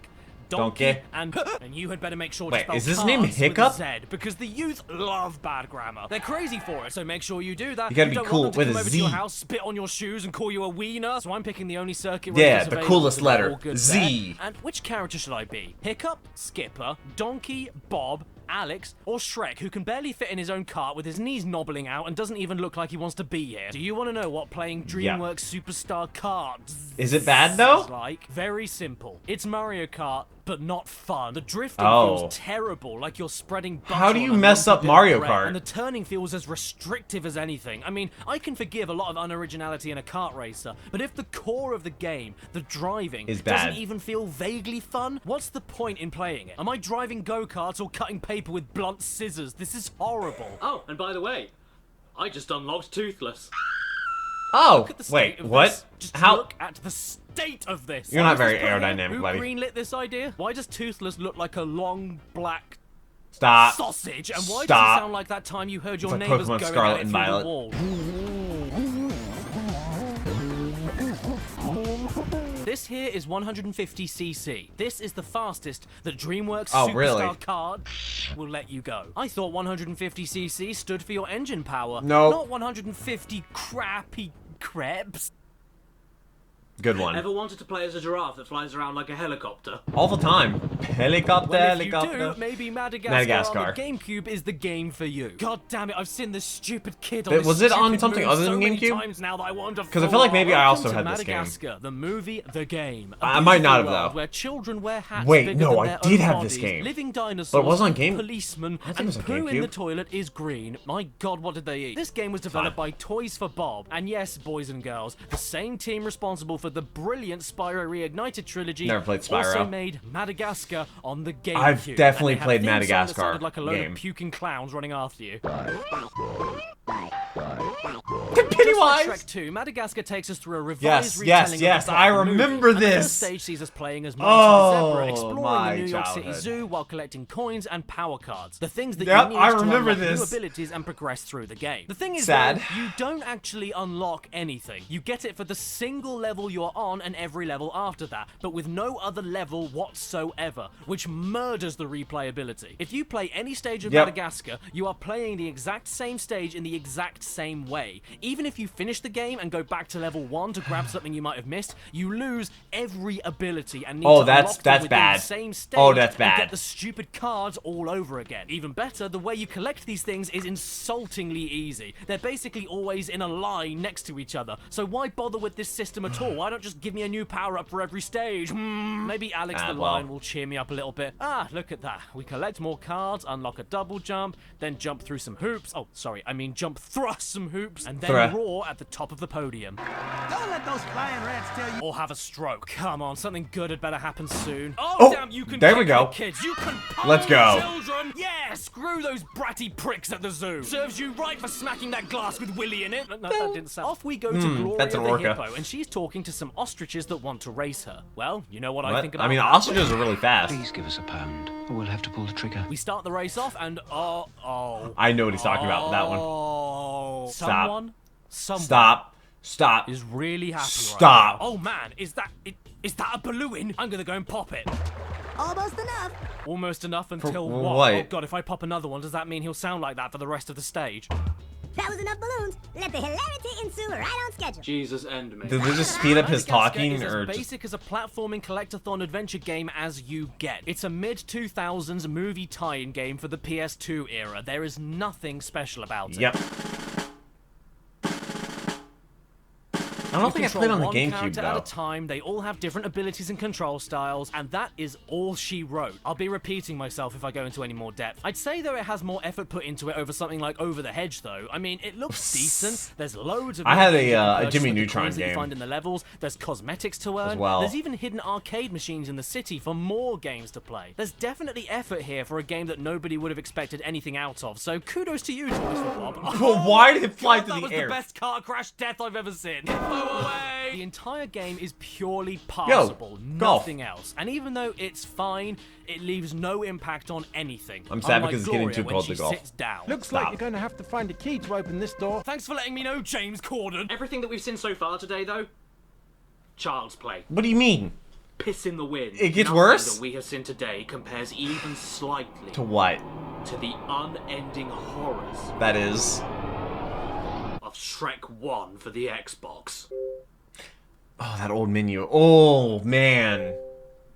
Donkey, and you had better make sure to Wait, spell is his name Kartz with a Hiccup? Z, because the youth love bad grammar. They're crazy for it, so make sure you do that. You gotta be don't cool want them with to a come over Z. to your house, spit on your shoes, and call you a wiener. So I'm picking the only circuit Yeah, races the available coolest to get letter, all good Z. there. And which character should I be? Hiccup, Skipper, Donkey, Bob, Alex, or Shrek, who can barely fit in his own cart with his knees knobbling out and doesn't even look like he wants to be here? Do you want to know what playing Dreamworks Superstar Kartz Is it bad, though? is like? Very simple. It's Mario Kart, but not fun. The drifting Oh. feels terrible, like you're spreading butter How do on you a mess lumpy up bit of Mario bread, Kart? And the turning feels as restrictive as anything. I mean, I can forgive a lot of unoriginality in a kart racer, but if the core of the game, the driving, Is bad. doesn't even feel vaguely fun, what's the point in playing it? Am I driving go-karts or cutting paper with blunt scissors? This is horrible. Oh, and by the way, I just unlocked Toothless. Oh, Look at the state wait, of what? this. Just How? look at the state of this. You're Why not is this very put here? aerodynamic, Who buddy. greenlit this idea? Why does Toothless look like a long black Stop. sausage? And why does Stop. it sound like that time you heard your like neighbors Pokemon going Scarlet at it and through Violet. the wall? This here is 150cc. This is the fastest that Dreamworks Oh, Superstar really? Card will let you go. I thought 150cc stood for your engine power. Nope. Not 150 crappy crepes. Good one. Ever wanted to play as a giraffe that flies around like a helicopter? All the time. Helicopter, Well, if helicopter. you do, maybe Madagascar on the GameCube is the game for you. God damn it, I've seen this stupid kid on But this was it on stupid something move other so than many GameCube? times now that I want to 'Cause I feel like maybe I Welcome also to had this game. Madagascar, the movie, the game. A I might not beautiful have, world though. Where children wear hats Wait, bigger no, than I their did own have this bodies, game. living dinosaurs, But it wasn't on Game- policemen, I think it and was on poo in the GameCube. toilet is green. My God, what did they eat? This game was developed by Toys for Bob, and yes, boys and girls, the same team responsible for the brilliant Spyro Reignited trilogy Never played Spyro. also made Madagascar on the GameCube. I've definitely And they had a played theme song that Madagascar sounded like a load game. of puking clowns running after you. Pennywise Pennywise. Like Shrek 2, Madagascar takes us through a revised Yes, retelling yes, of the plot I of the remember movie. And the this. first stage sees us playing as Martin the Zebra, exploring my the New York City childhood. Zoo while collecting coins and power cards. The things that Yep, you need I to remember unlock this. new abilities and progress through the game. The thing is, Sad. though, you don't actually unlock anything. You get it for the single level you're on and every level after that, but with no other level whatsoever, which murders the replayability. If you play any stage of Madagascar, you are playing the exact same stage in the exact same way. Even if you finish the game and go back to level 1 to grab something you might have missed, you lose every ability and need to unlock them within the same stage that's bad. and get the stupid cards all over again. Even better, the way you collect these things is insultingly easy. They're basically always in a line next to each other, so why bother with this system at all? Why don't just give me a new power-up for every stage? Maybe Alex the Lion will cheer me up a little bit. Ah, look at that. We collect more cards, unlock a double jump, then jump through some hoops. Oh, sorry, I mean jump thrust some hoops, and then roar at the top of the podium. Don't let those flying rats tell you. Or have a stroke. Come on, something good had better happen soon. Oh damn, you can there we kick go. the kids. You can Let's go. Children. Yeah, screw those bratty pricks at the zoo. Serves you right for smacking that glass with Willy in it. No, that didn't sound. Off we go to Gloria that's an the orca. hippo, and she's talking to some ostriches that want to race her. Well, you know what I think about I mean, that. ostriches are really fast. Please give us a pound, or we'll have to pull the trigger. We start the race off, and I know what he's talking about with that one. Oh, Stop. someone Stop. is really happy Stop. right now. Oh man, is that a balloon? I'm gonna go and pop it. Almost enough. Almost enough until what? what? Oh god, if I pop another one, does that mean he'll sound like that for the rest of the stage? That was enough balloons. Let the hilarity ensue right on schedule. Jesus, end me. Did they just speed up his talking, is or as just... basic as a platforming collectathon adventure game as you get. It's a mid-2000s movie tie-in game for the PS2 era. There is nothing special about it. Yep. I don't think I played on the one GameCube, character at though. a time. They all have different abilities and control styles, and that is all she wrote. I'll be repeating myself if I go into any more depth. I'd say, though, it has more effort put into it over something like Over the Hedge, though. I mean, it looks decent. There's loads of... I had a purchase Jimmy with the Neutron coins that you game. find in the levels. There's cosmetics to earn. As well. There's even hidden arcade machines in the city for more games to play. There's definitely effort here for a game that nobody would have expected anything out of, so kudos to you, Toys for Bob. Well, why did it fly God, through that the air? was the best car crash death I've ever seen. Go away! The entire game is purely passable, nothing else. And even though it's fine, it leaves no impact on anything. I'm sad Unlike because it's getting Gloria too when cold she to golf. sits down. Looks like you're going to have to find a key to open this door. Thanks for letting me know, James Corden. Everything that we've seen so far today, though, child's play. What do you mean? Piss in the wind. It gets Nothing worse? that we have seen today compares even slightly To what? to the unending horrors That is... of Shrek 1 for the Xbox. Oh, that old menu. Oh, man.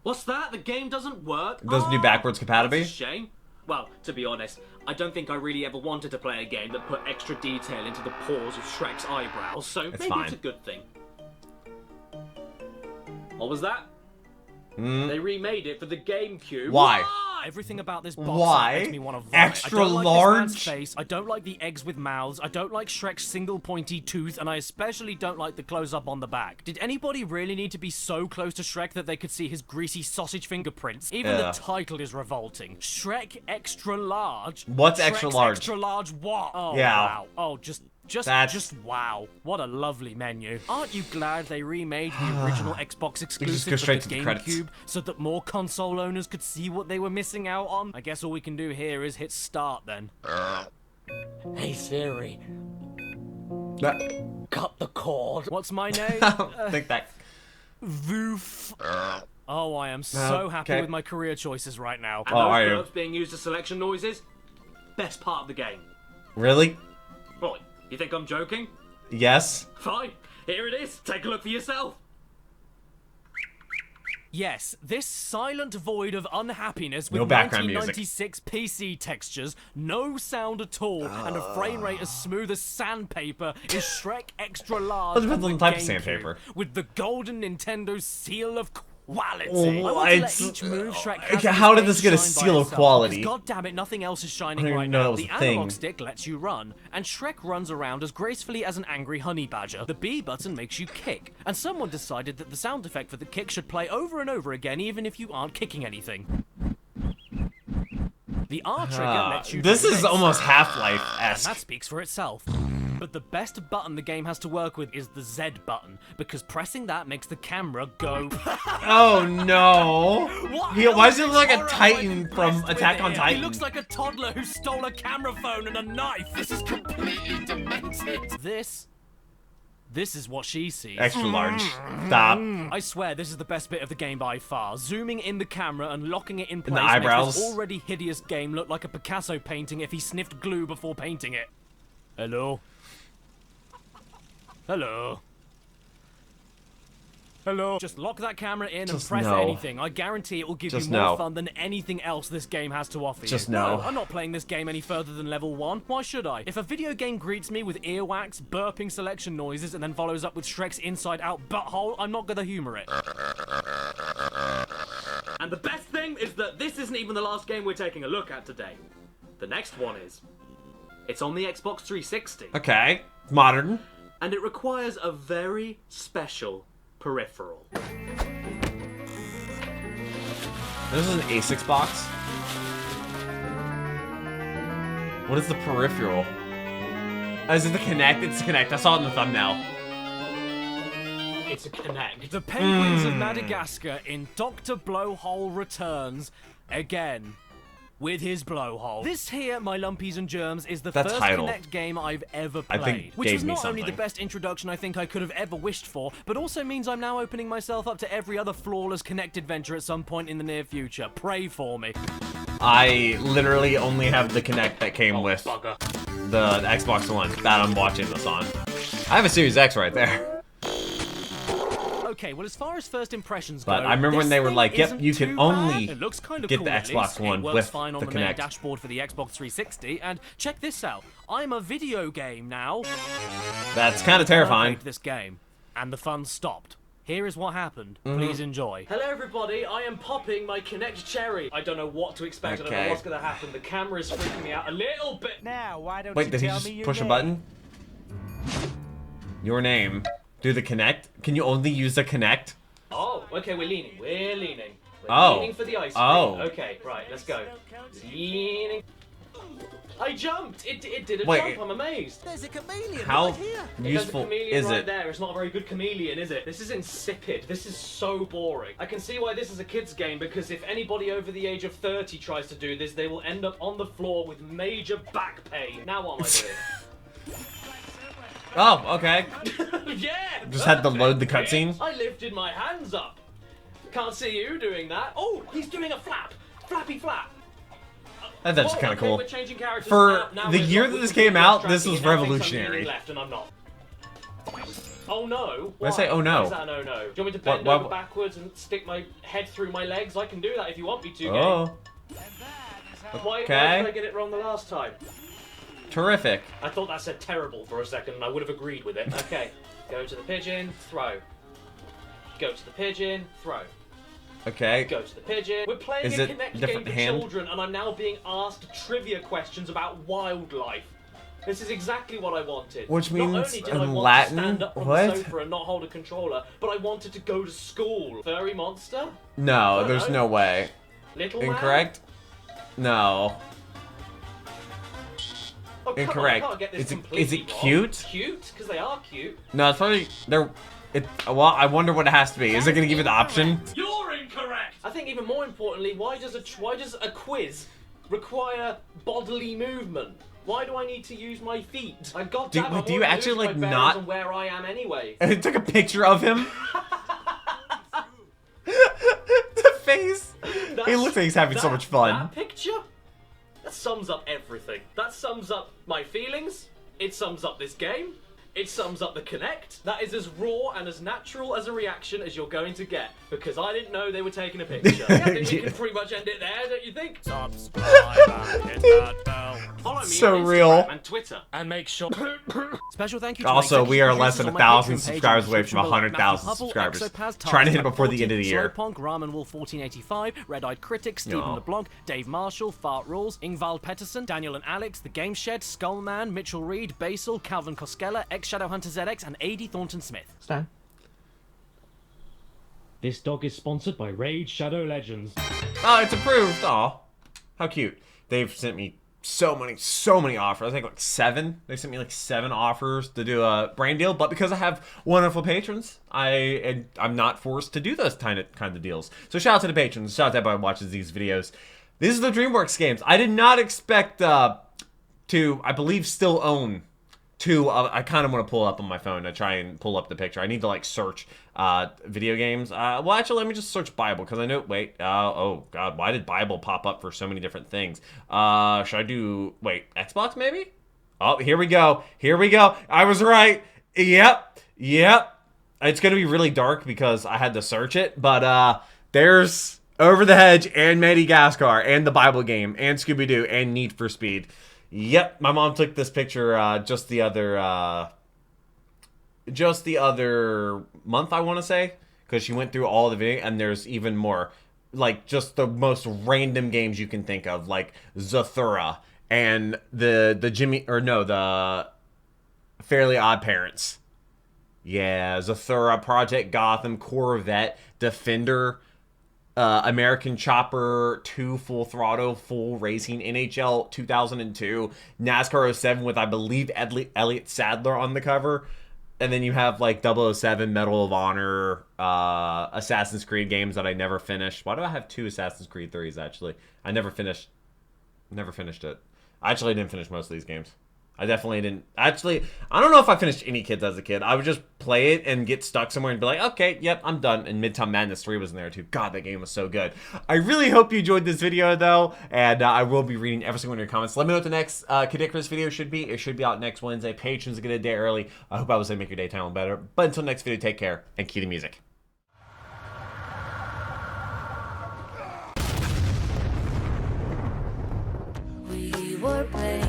What's that? The game doesn't work? Doesn't do backwards compatibility? That's a shame. Well, to be honest, I don't think I really ever wanted to play a game that put extra detail into the pores of Shrek's eyebrows, so maybe fine. it's a good thing. What was that? They remade it for the GameCube. Why? Everything about this box Why? makes me want to vomit. Extra I don't like large? this man's face. I don't like the eggs with mouths. I don't like Shrek's single pointy tooth, and I especially don't like the close-up on the back. Did anybody really need to be so close to Shrek that they could see his greasy sausage fingerprints? Even the title is revolting. Shrek Extra Large. What's Shrek's extra large? Extra large what? Oh, Yeah. wow. Oh, just wow. What a lovely menu. Aren't you glad they remade the original Xbox exclusive go for straight the to the credits. GameCube so that more console owners could see what they were missing out on? I guess all we can do here is hit start then. Hey Siri, cut the cord. What's my name? Think that. Voof. Oh, I am so happy with my career choices right now. And are those you? verbs being used as selection noises, best part of the game. Really? What, you think I'm joking? Yes? Fine, here it is. Take a look for yourself. Yes, this silent void of unhappiness with No background music. 1996 PC textures, no sound at all, and a frame rate as smooth as sandpaper is Shrek Extra Large Well, it depends on on the type of GameCube, sandpaper. with the golden Nintendo seal of quality. Oh, I want to it's- let each move Shrek okay, has in how this did this game get a shine by seal of itself, quality? because God damn it, nothing else is shining I didn't right even know now. that was The a thing. analog stick lets you run, and Shrek runs around as gracefully as an angry honey badger. The B button makes you kick, and someone decided that the sound effect for the kick should play over and over again even if you aren't kicking anything. The R trigger lets you This do is almost and Half-Life-esque. that speaks for itself. But the best button the game has to work with is the Z button, because pressing that makes the camera go. Oh no! Why does he look like a Titan from Attack on Titan? He looks like a toddler who stole a camera phone and a knife. This is completely demented. This is what she sees. Extra large. Stop. I swear this is the best bit of the game by far. Zooming in the camera and locking it in place the eyebrows. makes this already hideous game look like a Picasso painting if he sniffed glue before painting it. Hello? Hello? Hello? Just lock that camera in and press anything. I guarantee it will give you more fun than anything else this game has to offer you. No, I'm not playing this game any further than level 1. Why should I? If a video game greets me with earwax, burping selection noises, and then follows up with Shrek's inside-out butthole, I'm not gonna humor it. And the best thing is that this isn't even the last game we're taking a look at today. The next one is. It's on the Xbox 360. Okay. Modern. And it requires a very special peripheral. This is an A6 box. What is the peripheral? Oh, is it the Kinect? It's the Kinect. I saw it in the thumbnail. It's a Kinect. The Penguins of Madagascar in Dr. Blowhole returns again. With his blowhole. This here, my lumpies and germs, is the first Kinect game I've ever played. Which is not only the best introduction I think I could have ever wished for, but also means I'm now opening myself up to every other flawless Kinect adventure at some point in the near future. Pray for me. I literally only have the Kinect that came with the Xbox One that I'm watching this on. I have a Series X right there. Okay, well, as far as first impressions go, I remember when they were like, "Yep, you can only get the Xbox One with fine on the the main Kinect." Dashboard for the Xbox 360, and check this out: I'm a video game now. That's kind of terrifying. I played this game, and the fun stopped. Here is what happened. Please enjoy. Hello, everybody. I am popping my Kinect cherry. I don't know what to expect. I don't know what's going to happen. The camera is freaking me out a little bit. Now, why don't Wait, you did he tell just me your push a name? button? Your name. Do the Kinect? Can you only use the Kinect? Oh, okay, we're leaning. We're leaning. Oh. Leaning for the ice cream. Oh. Okay, right, let's go. Leaning. I jumped! It did a Wait. jump, I'm amazed. There's a chameleon How right here. useful There's a chameleon is right it? there. It's not a very good chameleon, is it? This is insipid. This is so boring. I can see why this is a kid's game, because if anybody over the age of 30 tries to do this, they will end up on the floor with major back pain. Now what am I doing? Oh, okay. Yeah! Just had to load the cutscene. I lifted my hands up. Can't see you doing that. Oh, he's doing a flap. Flappy flap. That's actually kind of cool. We're changing characters. For now the we're year not- that this we're came out, this distracting was and now thinks I'm revolutionary. leaning left and I'm not. Oh no. Why say oh no? Why is that an oh no? Do you want me to bend over backwards and stick my head through my legs? I can do that if you want me to. Oh. Why did I get it wrong the last time? Terrific. I thought that said terrible for a second and I would have agreed with it. Okay. Go to the pigeon, throw. Go to the pigeon, throw. Okay. Go to the pigeon. We're playing Is a it Kinect game different for hand? children and I'm now being asked trivia questions about wildlife. This is exactly what I wanted. Which Not means only did I in want Latin, to stand up from what? the sofa and not hold a controller, but I wanted to go to school. Furry monster? No, there's no way. Little man? Incorrect? No. Oh, come Incorrect. On, I can't get this Is it completely wrong. cute? Cute? Because they are cute. No, it's probably well, I wonder what it has to be. Is it gonna give you the option? You're incorrect. I think even more importantly, why does a quiz require bodily movement? Why do I need to use my feet? I got that. Do you actually like not? And where I am anyway. I took a picture of him. The face. He looks like he's having so much fun. That picture? That sums up everything. That sums up my feelings. It sums up this game. It sums up the Kinect. That is as raw and as natural as a reaction as you're going to get. Because I didn't know they were taking a picture. I think we can pretty much end it there, don't you think? Subscribe and hit that bell. Follow me So on Instagram real. and Twitter. And make sure... Special thank you to Also, my we are executive less than producers on my 1,000 Patreon page subscribers and away from description below. 100,000 Matthew Hubble, subscribers. Exopaz, Trying to hit it Tarzan, before the end of the year. Slowpunk, Ramen Wolf 1485, Red Eyed Critic, Stephen No. LeBlanc, Dave Marshall, Fart Rules, Ingvald Pettersson, Daniel and Alex, The Game Shed, Skullman, Mitchell Reed, Basil, Calvin Koskela, X Shadowhunter ZX, and AD Thornton Smith. Stan. This dog is sponsored by Raid Shadow Legends. Oh, it's approved. Aw. How cute. They've sent me so many offers. I think like 7. They sent me like 7 offers to do a brand deal, but because I have wonderful patrons, I'm not forced to do those kind of deals. So shout out to the patrons. Shout out to everybody who watches these videos. These are the Dreamworks games. I did not expect to, I believe, still own 2. I kind of want to pull up on my phone to try and pull up the picture. I need to like search video games. Well, actually, let me just search Bible because I know. Wait. Oh God, why did Bible pop up for so many different things? Should I do? Wait, Xbox maybe? Oh, here we go. Here we go. I was right. Yep. It's gonna be really dark because I had to search it, but there's Over the Hedge and Madagascar and the Bible game and Scooby-Doo and Need for Speed. Yep, my mom took this picture just the other month, I want to say, because she went through all the video, and there's even more, like just the most random games you can think of, like Zathura and the Fairly Odd Parents. Yeah, Zathura, Project Gotham, Corvette, Defender, American Chopper 2, Full Throttle, Full Racing, NHL 2002, NASCAR 07 with, I believe, Elliott Sadler on the cover. And then you have like 007, Medal of Honor, Assassin's Creed games that I never finished. Why do I have 2 Assassin's Creed 3s, actually? I never finished it. Actually, I didn't finish most of these games. I definitely didn't. Actually, I don't know if I finished any kids as a kid. I would just play it and get stuck somewhere and be like, okay, yep, I'm done. And Midtown Madness 3 was in there too. God, that game was so good. I really hope you enjoyed this video though, and I will be reading every single one of your comments. Let me know what the next Caddicarus video should be. It should be out next Wednesday. Patrons get a day early. I hope I was able to make your daytime better. But until next video, take care and cue the music. We were playing